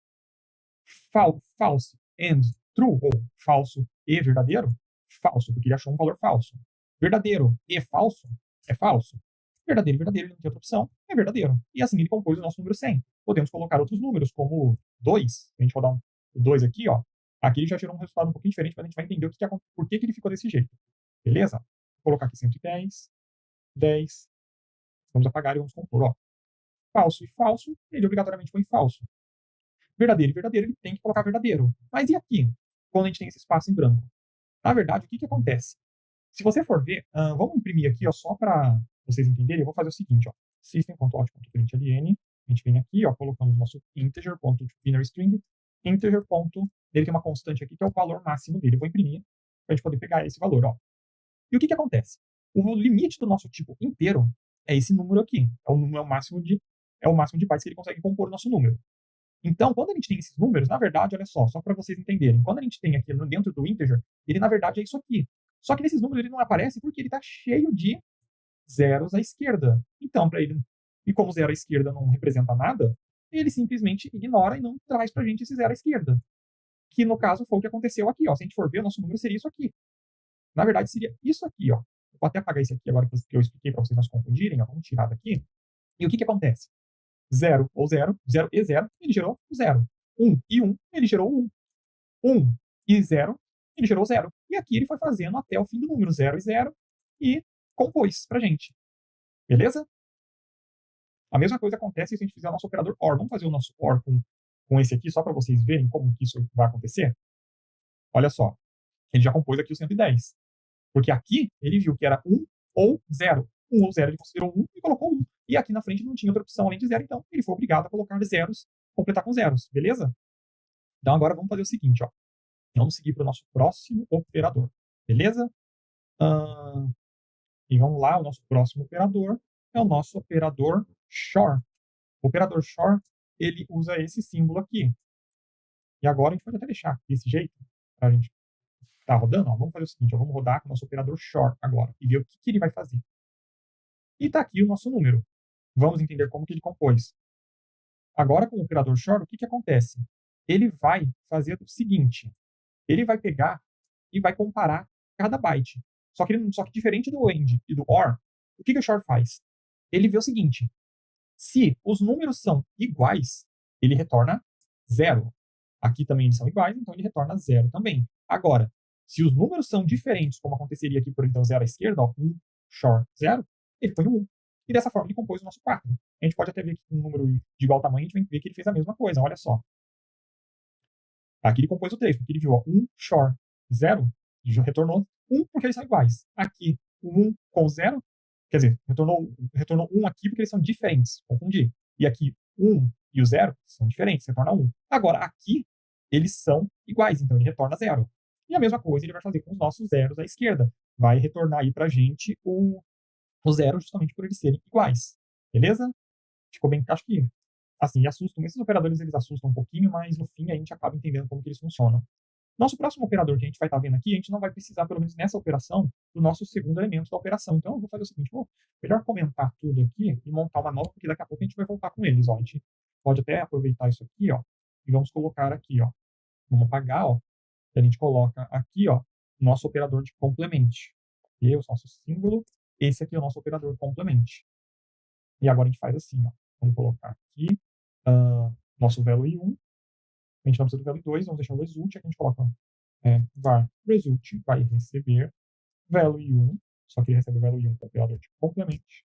false and true, ou falso e verdadeiro, falso, porque ele achou um valor falso. Verdadeiro e falso é falso. Verdadeiro e verdadeiro, ele não tem outra opção, é verdadeiro. E assim ele compôs o nosso número 100. Podemos colocar outros números, como 2. Se a gente rodar o 2 aqui, ó, aqui ele já gerou um resultado um pouquinho diferente, mas a gente vai entender por que ele ficou desse jeito. Beleza? Vou colocar aqui 110, 10. Vamos apagar e vamos compor, ó. Falso e falso, ele obrigatoriamente põe falso. Verdadeiro e verdadeiro, ele tem que colocar verdadeiro. Mas e aqui, quando a gente tem esse espaço em branco? Na verdade, o que acontece? Se você for ver, vamos imprimir aqui, ó, só para vocês entenderem, eu vou fazer o seguinte, ó, system.out.println, a gente vem aqui, ó, colocamos nosso integer.binary string, integer. Ele tem uma constante aqui que é o valor máximo dele. Eu vou imprimir para a gente poder pegar esse valor, ó. E o que acontece? O limite do nosso tipo inteiro é esse número aqui. É o máximo de bytes que ele consegue compor o nosso número. Então, quando a gente tem esses números, na verdade, olha só para vocês entenderem, quando a gente tem aqui dentro do integer, ele na verdade é isso aqui. Só que nesses números ele não aparece porque ele está cheio de zeros à esquerda. Então, para ele, e como zero à esquerda não representa nada, ele simplesmente ignora e não traz para a gente esse zero à esquerda. Que no caso foi o que aconteceu aqui, ó. Se a gente for ver, o nosso número seria isso aqui. Na verdade, seria isso aqui, ó. Vou até apagar isso aqui agora que eu expliquei para vocês não se confundirem, ó. Vamos tirar daqui. E o que acontece? 0 ou 0, 0 e 0, ele gerou 0. 1 e 1, ele gerou 1. 1 e 0, ele gerou 0. E aqui ele foi fazendo até o fim do número 0 e 0 e compôs pra gente. Beleza? A mesma coisa acontece se a gente fizer o nosso operador OR. Vamos fazer o nosso OR com esse aqui, só para vocês verem como que isso vai acontecer? Olha só. Ele já compôs aqui o 110. Porque aqui ele viu que era 1 ou 0. 1 ou 0 ele considerou 1 e colocou 1. E aqui na frente não tinha outra opção além de 0, então ele foi obrigado a colocar zeros, completar com zeros, beleza? Então agora vamos fazer o seguinte, ó. Vamos seguir para o nosso próximo operador, beleza? E vamos lá, o nosso próximo operador é o nosso operador SHOR. O operador SHOR, ele usa esse símbolo aqui. E agora a gente pode até deixar desse jeito, para a gente estar rodando. Ó. Vamos fazer o seguinte, ó, vamos rodar com o nosso operador SHOR agora e ver o que ele vai fazer. E está aqui o nosso número. Vamos entender como que ele compôs. Agora, com o operador SHOR, o que acontece? Ele vai fazer o seguinte. Ele vai pegar e vai comparar cada byte. Só que diferente do AND e do OR, o que o SHOR faz? Ele vê o seguinte. Se os números são iguais, ele retorna 0. Aqui também eles são iguais, então ele retorna 0 também. Agora, se os números são diferentes, como aconteceria aqui por então 0 à esquerda, ó, 1, SHOR 0, ele põe 1. E dessa forma ele compôs o nosso 4. A gente pode até ver que com um número de igual tamanho, a gente vai ver que ele fez a mesma coisa, olha só. Aqui ele compôs o 3, porque ele viu, ó, 1, SHOR 0, e já retornou 1 porque eles são iguais. Aqui, o 1 com 0, quer dizer, retornou 1 aqui porque eles são diferentes, confundi. E aqui, 1 e o 0 são diferentes, retorna 1. Agora, aqui, eles são iguais, então ele retorna 0. E a mesma coisa ele vai fazer com os nossos zeros à esquerda. Vai retornar aí pra gente o 0 justamente por eles serem iguais. Beleza? Ficou bem, acho que, assim, assustam. Esses operadores, eles assustam um pouquinho, mas no fim a gente acaba entendendo como que eles funcionam. Nosso próximo operador que a gente vai estar vendo aqui, a gente não vai precisar, pelo menos nessa operação, do nosso segundo elemento da operação. Então, eu vou fazer o seguinte, melhor comentar tudo aqui e montar uma nova, porque daqui a pouco a gente vai voltar com eles. Ó. A gente pode até aproveitar isso aqui, ó, e vamos colocar aqui, ó. Vamos apagar, ó, e a gente coloca aqui, ó, nosso operador de complemente. E o nosso símbolo, esse aqui é o nosso operador complemente. E agora a gente faz assim, ó. Vamos colocar aqui nosso value 1. A gente não precisa do value 2, vamos deixar o result. Aqui a gente coloca var result vai receber value 1, só que ele recebe o value 1 com o operador de complemente.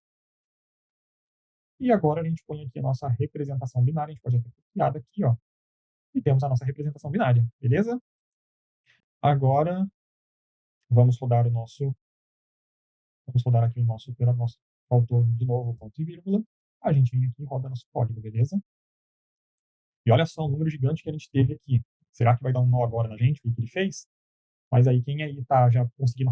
E agora a gente põe aqui a nossa representação binária. A gente pode até copiar daqui, ó. E temos a nossa representação binária, beleza? Agora, vamos rodar aqui o nosso operador. Faltou de novo ponto e vírgula. A gente vem aqui e roda nosso código, beleza? E olha só o número gigante que a gente teve aqui. Será que vai dar um nó agora na gente, o que ele fez? Mas aí quem aí tá já conseguindo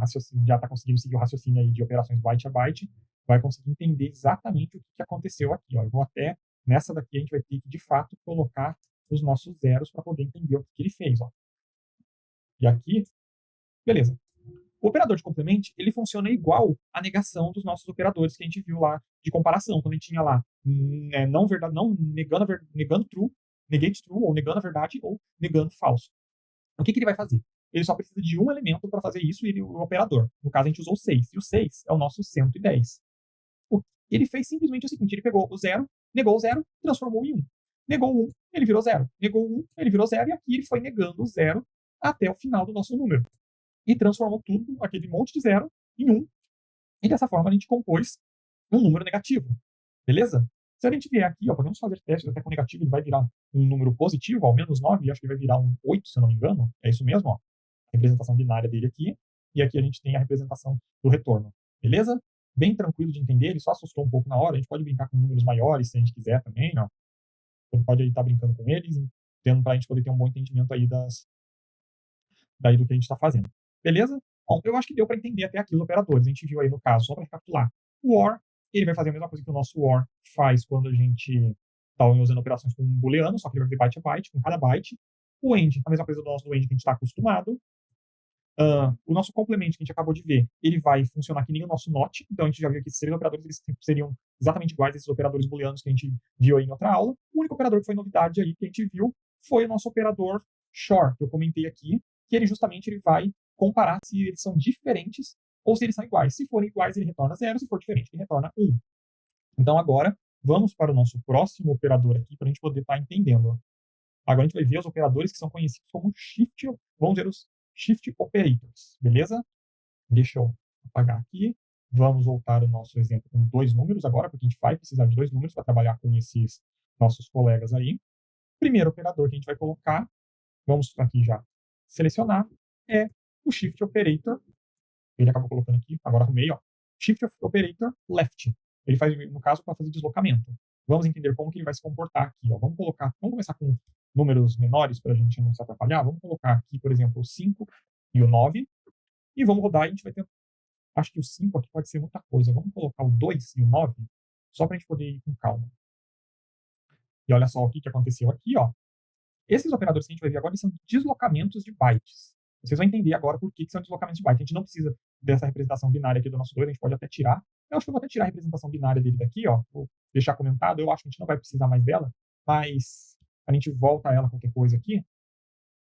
seguir o raciocínio aí de operações byte a byte, vai conseguir entender exatamente o que aconteceu aqui. Ó. Eu vou até, nessa daqui a gente vai ter que, de fato, colocar os nossos zeros para poder entender o que ele fez. Ó. E aqui, beleza. O operador de complement, ele funciona igual à negação dos nossos operadores que a gente viu lá de comparação, quando a gente tinha lá não verdade, não negando true, negate true, ou negando a verdade, ou negando falso. O que ele vai fazer? Ele só precisa de um elemento para fazer isso, e o operador. No caso, a gente usou 6, e o 6 é o nosso 110. Ele fez simplesmente o seguinte, ele pegou o 0, negou o 0, transformou em 1. Negou o 1, ele virou 0. Negou o 1, ele virou 0, e aqui ele foi negando o 0 até o final do nosso número. E transformou tudo, aquele monte de 0, em 1. E dessa forma a gente compôs um número negativo. Beleza? Se a gente vier aqui, ó, podemos fazer testes até com negativo, ele vai virar um número positivo, ao menos 9, acho que ele vai virar um 8, se eu não me engano. É isso mesmo, ó. A representação binária dele aqui. E aqui a gente tem a representação do retorno. Beleza? Bem tranquilo de entender, ele só assustou um pouco na hora. A gente pode brincar com números maiores se a gente quiser também, ó. Você pode estar brincando com eles, tendo para a gente poder ter um bom entendimento aí daí do que a gente está fazendo. Beleza? Bom, eu acho que deu para entender até aqui os operadores. A gente viu aí no caso, só para recapitular, o OR, ele vai fazer a mesma coisa que o nosso OR faz quando a gente está usando operações com um booleano, só que ele vai fazer byte a byte, com cada byte. O AND, a mesma coisa do nosso do AND que a gente está acostumado. O nosso complemento que a gente acabou de ver, ele vai funcionar que nem o nosso NOT. Então a gente já viu que esses três operadores eles seriam exatamente iguais a esses operadores booleanos que a gente viu aí em outra aula. O único operador que foi novidade aí que a gente viu foi o nosso operador SHOR, que eu comentei aqui, que ele justamente ele vai comparar se eles são diferentes ou se eles são iguais. Se forem iguais, ele retorna 0, se for diferente, ele retorna 1. Então agora, vamos para o nosso próximo operador aqui, para a gente poder estar entendendo. Agora a gente vai ver os operadores que são conhecidos como shift, vamos ver os shift operators, beleza? Deixa eu apagar aqui. Vamos voltar ao nosso exemplo com 2 números agora, porque a gente vai precisar de 2 números para trabalhar com esses nossos colegas aí. Primeiro operador que a gente vai colocar, vamos aqui já selecionar, é o shift operator. Ele acabou colocando aqui, agora arrumei, ó. Shift operator left. Ele faz, no caso, para fazer deslocamento. Vamos entender como que ele vai se comportar aqui, ó. Vamos começar com números menores para a gente não se atrapalhar. Vamos colocar aqui, por exemplo, o 5 e o 9. E vamos rodar e a gente vai ter. Acho que o 5 aqui pode ser muita coisa. Vamos colocar o 2 e o 9, só para a gente poder ir com calma. E olha só o que aconteceu aqui, ó. Esses operadores que a gente vai ver agora são deslocamentos de bytes. Vocês vão entender agora por que são deslocamentos de bytes. A gente não precisa dessa representação binária aqui do nosso 2, a gente pode até tirar. Eu acho que eu vou até tirar a representação binária dele daqui, ó. Vou deixar comentado. Eu acho que a gente não vai precisar mais dela, mas a gente volta a ela qualquer coisa aqui.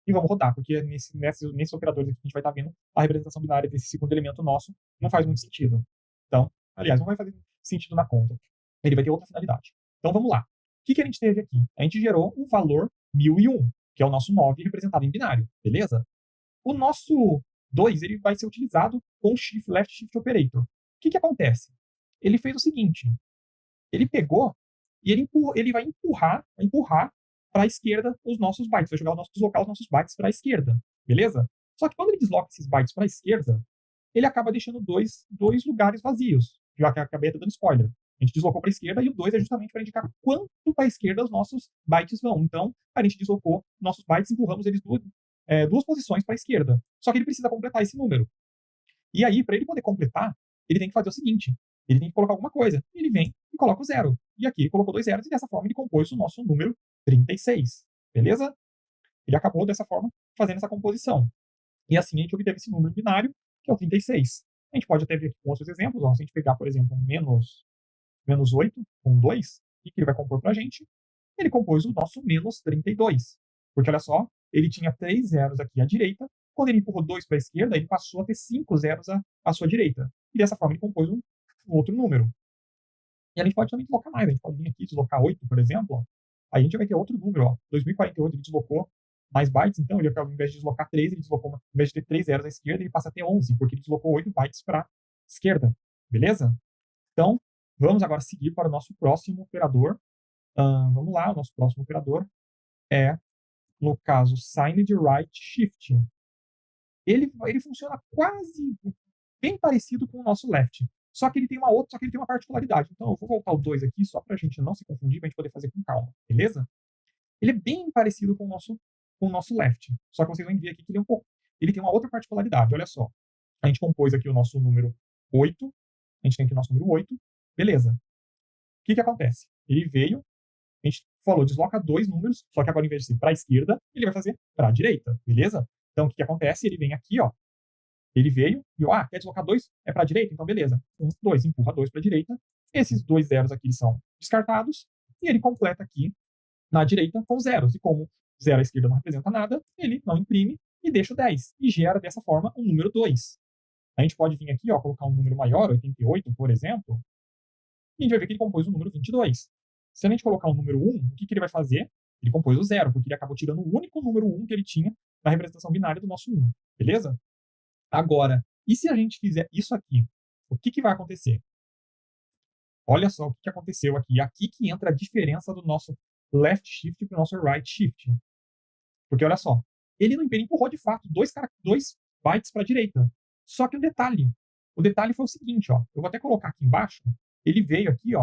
E vamos rodar, porque nesses operadores aqui que a gente vai estar vendo, a representação binária desse segundo elemento nosso não faz muito sentido. Então, aliás, não vai fazer sentido na conta. Ele vai ter outra finalidade. Então, vamos lá. O que a gente teve aqui? A gente gerou um valor 1001, que é o nosso 9 representado em binário, beleza? O nosso 2 ele vai ser utilizado com o shift left shift operator. O que acontece? Ele fez o seguinte, ele pegou e ele vai empurrar para a esquerda os nossos bytes, vai deslocar os nossos bytes para a esquerda, beleza? Só que quando ele desloca esses bytes para a esquerda, ele acaba deixando dois lugares vazios, já que eu acabei dando spoiler. A gente deslocou para a esquerda e o 2 é justamente para indicar quanto para a esquerda os nossos bytes vão. Então, a gente deslocou nossos bytes, empurramos eles duas posições para a esquerda. Só que ele precisa completar esse número. E aí, para ele poder completar, ele tem que fazer o seguinte: ele tem que colocar alguma coisa. Ele vem e coloca o 0. E aqui ele colocou 2 zeros e dessa forma ele compôs o nosso número 36. Beleza? Ele acabou dessa forma fazendo essa composição. E assim a gente obteve esse número binário, que é o 36. A gente pode até ver aqui com outros exemplos. Ó, se a gente pegar, por exemplo, um menos 8 com 2, o que ele vai compor para a gente? Ele compôs o nosso menos 32. Porque olha só, ele tinha 3 zeros aqui à direita. Quando ele empurrou 2 para a esquerda, ele passou a ter 5 zeros à sua direita. E dessa forma ele compôs um outro número. E a gente pode também deslocar mais. A gente pode vir aqui deslocar 8, por exemplo. Ó. Aí a gente vai ter outro número. Ó. 2048 ele deslocou mais bytes. Então, ele, ao invés de deslocar 3, ele deslocou, ao invés de ter 3 zeros à esquerda, ele passa a ter 11, porque ele deslocou 8 bytes para a esquerda. Beleza? Então, vamos agora seguir para o nosso próximo operador. Vamos lá, o nosso próximo operador é, no caso, signed right shift. Ele funciona quase bem parecido com o nosso left. Só que ele tem uma particularidade. Então, eu vou voltar o 2 aqui, só para a gente não se confundir, para a gente poder fazer com calma, beleza? Ele é bem parecido com o nosso left. Só que vocês vão ver aqui que ele tem uma outra particularidade. Olha só. A gente compôs aqui o nosso número 8. A gente tem aqui o nosso número 8. Beleza. O que acontece? Ele veio, a gente falou, desloca 2 números, só que agora, em vez de ser para a esquerda, ele vai fazer para a direita, beleza? Então, o que acontece? Ele vem aqui, ó, Ele veio e, quer deslocar 2? É para a direita? Então, beleza. 1, 2, empurra 2 para a direita. Esses 2 zeros aqui são descartados. E ele completa aqui na direita com zeros. E como 0 à esquerda não representa nada, ele não imprime e deixa o 10. E gera dessa forma um número 2. A gente pode vir aqui, colocar um número maior, 88, por exemplo, e a gente vai ver que ele compôs o número 22. Se a gente colocar o número 1, o que ele vai fazer? Ele compôs o 0, porque ele acabou tirando o único número 1 que ele tinha na representação binária do nosso 1. Beleza? Agora, e se a gente fizer isso aqui? O que vai acontecer? Olha só o que aconteceu aqui. Aqui que entra a diferença do nosso left shift para o nosso right shift. Porque olha só, ele empurrou de fato 2 bytes para a direita. Só que o detalhe foi o seguinte, eu vou até colocar aqui embaixo, ele veio aqui,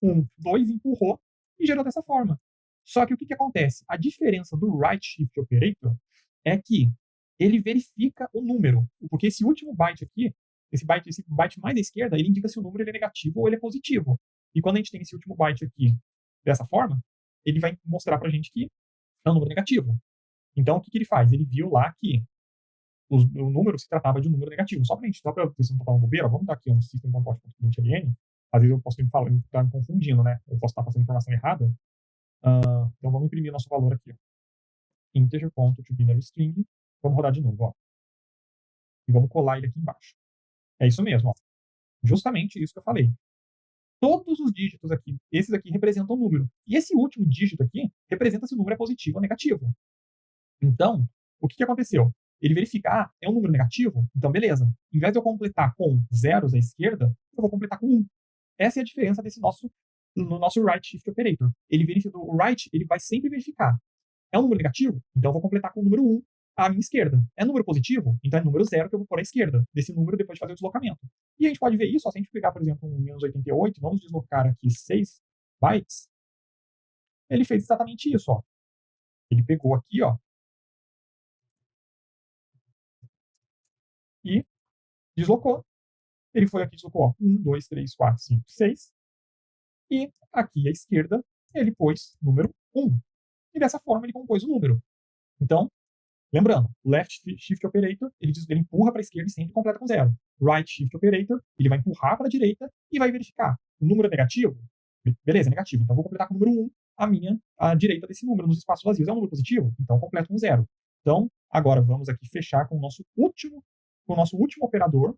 1, 2, empurrou e gerou dessa forma. Só que o que acontece? A diferença do right shift operator é que ele verifica o número, porque esse último byte aqui, esse byte mais à esquerda, ele indica se o número ele é negativo ou ele é positivo. E quando a gente tem esse último byte aqui dessa forma, ele vai mostrar pra gente que é um número negativo. Então, o que ele faz? Ele viu lá que o número se tratava de um número negativo. Só para ver se não estou falando bobeira, vamos dar aqui um system.out.println. Às vezes eu posso estar me confundindo, né? Eu posso estar passando informação errada. Então vamos imprimir nosso valor aqui. Integer.toBinary string. Vamos rodar de novo. E vamos colar ele aqui embaixo. É isso mesmo. Justamente isso que eu falei. Todos os dígitos aqui, esses aqui representam um número. E esse último dígito aqui representa se o número é positivo ou negativo. Então, o que aconteceu? Ele verifica, é um número negativo? Então, beleza. Em vez de eu completar com zeros à esquerda, eu vou completar com 1. Essa é a diferença no nosso right shift operator. Ele verifica, o right, ele vai sempre verificar. É um número negativo? Então eu vou completar com o número 1 à minha esquerda. É número positivo? Então é número 0 que eu vou pôr à esquerda desse número depois de fazer o deslocamento. E a gente pode ver isso, se a gente pegar, por exemplo, um menos 88, vamos deslocar aqui 6 bytes. Ele fez exatamente isso, Ele pegou aqui, e deslocou. Ele foi aqui e deslocou 1, 2, 3, 4, 5, 6. E aqui à esquerda, ele pôs número 1. E dessa forma ele compôs o número. Então, lembrando, left shift operator, ele empurra para a esquerda e sempre completa com 0. Right shift operator, ele vai empurrar para a direita e vai verificar. O número é negativo? Beleza, é negativo. Então vou completar com o número 1 a direita desse número, nos espaços vazios. É um número positivo? Então completo com 0. Então, agora vamos aqui fechar com o nosso último operador.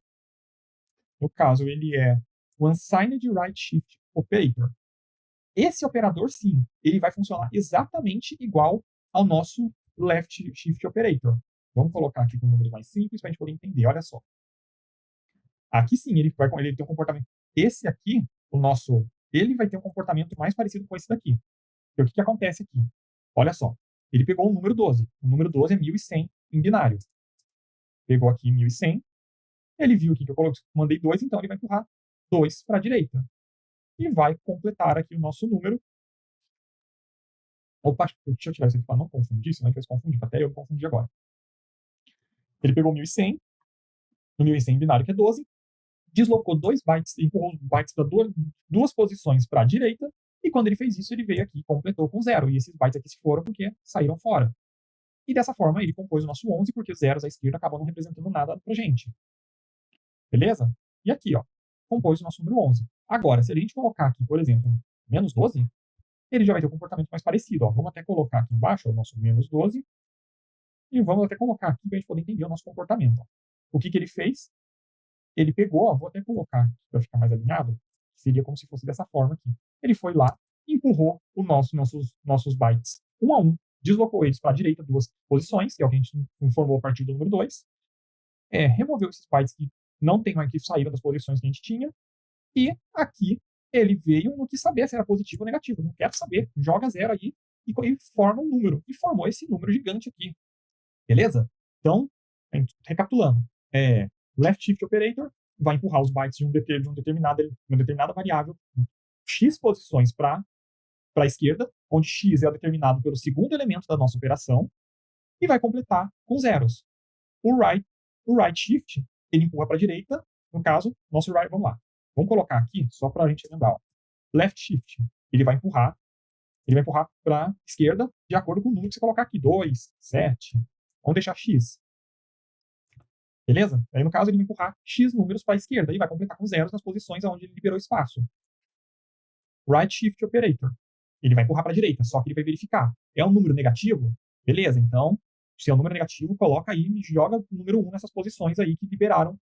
No caso, ele é o unsigned right shift operator. Esse operador, sim, ele vai funcionar exatamente igual ao nosso left shift operator. Vamos colocar aqui com números mais simples para a gente poder entender. Olha só. Aqui sim, ele tem um comportamento. Esse aqui, ele vai ter um comportamento mais parecido com esse daqui. Então, o que acontece aqui? Olha só. Ele pegou o número 12. O número 12 é 1100 em binário. Pegou aqui 1100. Ele viu aqui que eu mandei 2, então ele vai empurrar 2 para a direita. E vai completar aqui o nosso número. Opa, deixa eu tirar isso aqui para não confundir, senão vai se confundir. Até eu me confundi agora. Ele pegou 1100, no 1100 binário, que é 12, deslocou 2 bytes, empurrou os bytes para duas posições para a direita, e quando ele fez isso, ele veio aqui e completou com 0. E esses bytes aqui se foram porque saíram fora. E dessa forma, ele compôs o nosso 11, porque os zeros à esquerda acabam não representando nada para a gente. Beleza? E aqui, compôs o nosso número 11. Agora, se a gente colocar aqui, por exemplo, menos 12, ele já vai ter um comportamento mais parecido. Vamos até colocar aqui embaixo o nosso menos 12. E vamos até colocar aqui para a gente poder entender o nosso comportamento. O que ele fez? Ele pegou, vou até colocar para ficar mais alinhado, seria como se fosse dessa forma aqui. Ele foi lá, empurrou nossos bytes 1 a 1, deslocou eles para a direita 2 posições, que é o que a gente informou a partir do número 2, removeu esses bytes que não tem mais, que saíram das posições que a gente tinha, e aqui ele veio, não quis saber se era positivo ou negativo, não quero saber, joga 0 aí e forma um número, e formou esse número gigante aqui. Beleza? Então, recapitulando, left shift operator vai empurrar os bytes de uma determinada variável, x posições para a esquerda, onde x é determinado pelo segundo elemento da nossa operação, e vai completar com zeros. O right shift, ele empurra para a direita, no caso, nosso right, vamos lá. Vamos colocar aqui, só para a gente lembrar. Left shift, ele vai empurrar para a esquerda, de acordo com o número que você colocar aqui, 2, 7. Vamos deixar x. Beleza? Aí, no caso, ele vai empurrar X números para a esquerda e vai completar com zeros nas posições onde ele liberou espaço. Right Shift Operator. Ele vai empurrar para a direita, só que ele vai verificar. É um número negativo? Beleza, então, se é um número negativo, coloca aí e joga o número 1 nessas posições aí que liberaram.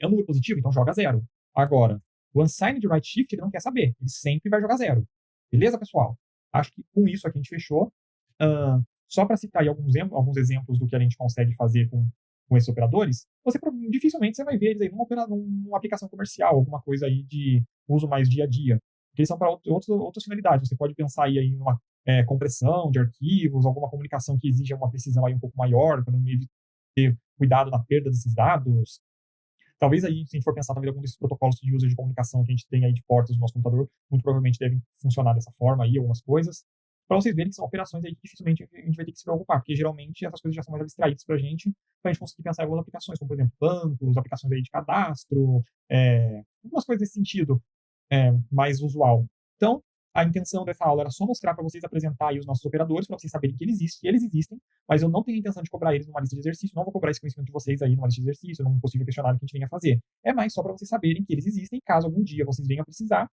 É um número positivo? Então joga 0. Agora, o unsigned right shift ele não quer saber. Ele sempre vai jogar 0. Beleza, pessoal? Acho que com isso aqui a gente fechou. Só para citar aí alguns exemplos do que a gente consegue fazer com esses operadores, dificilmente você vai ver eles aí numa aplicação comercial, alguma coisa aí de uso mais dia a dia. Porque eles são para outras finalidades. Você pode pensar aí em uma compressão de arquivos, alguma comunicação que exija uma precisão aí um pouco maior, para não ter cuidado na perda desses dados. Talvez aí, se a gente for pensar talvez algum desses protocolos de uso de comunicação que a gente tem aí de portas no nosso computador, muito provavelmente devem funcionar dessa forma aí, algumas coisas, para vocês verem que são operações aí que dificilmente a gente vai ter que se preocupar, porque geralmente essas coisas já são mais abstraídas para a gente conseguir pensar em algumas aplicações, como por exemplo bancos, aplicações aí de cadastro, algumas coisas nesse sentido mais usual. Então, a intenção dessa aula era só mostrar para vocês, apresentar aí os nossos operadores, para vocês saberem que eles existem, mas eu não tenho a intenção de cobrar eles numa lista de exercício, não vou cobrar esse conhecimento de vocês aí numa lista de exercício, num possível questionário que a gente venha fazer. É mais só para vocês saberem que eles existem, caso algum dia vocês venham a precisar,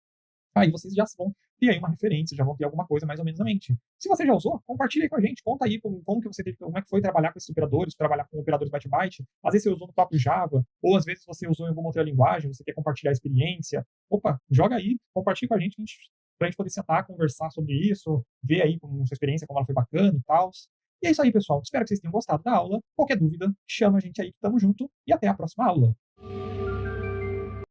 aí vocês já vão ter aí uma referência, já vão ter alguma coisa mais ou menos na mente. Se você já usou, compartilha aí com a gente, conta aí como que você teve, como é que foi trabalhar com esses operadores, trabalhar com operadores byte-byte. Às vezes você usou no próprio Java, ou às vezes você usou em alguma outra linguagem, você quer compartilhar a experiência. Opa, joga aí, compartilha com a gente pra gente poder sentar, conversar sobre isso, ver aí como sua experiência, como ela foi bacana e tal. E é isso aí, pessoal. Espero que vocês tenham gostado da aula. Qualquer dúvida, chama a gente aí que tamo junto e até a próxima aula.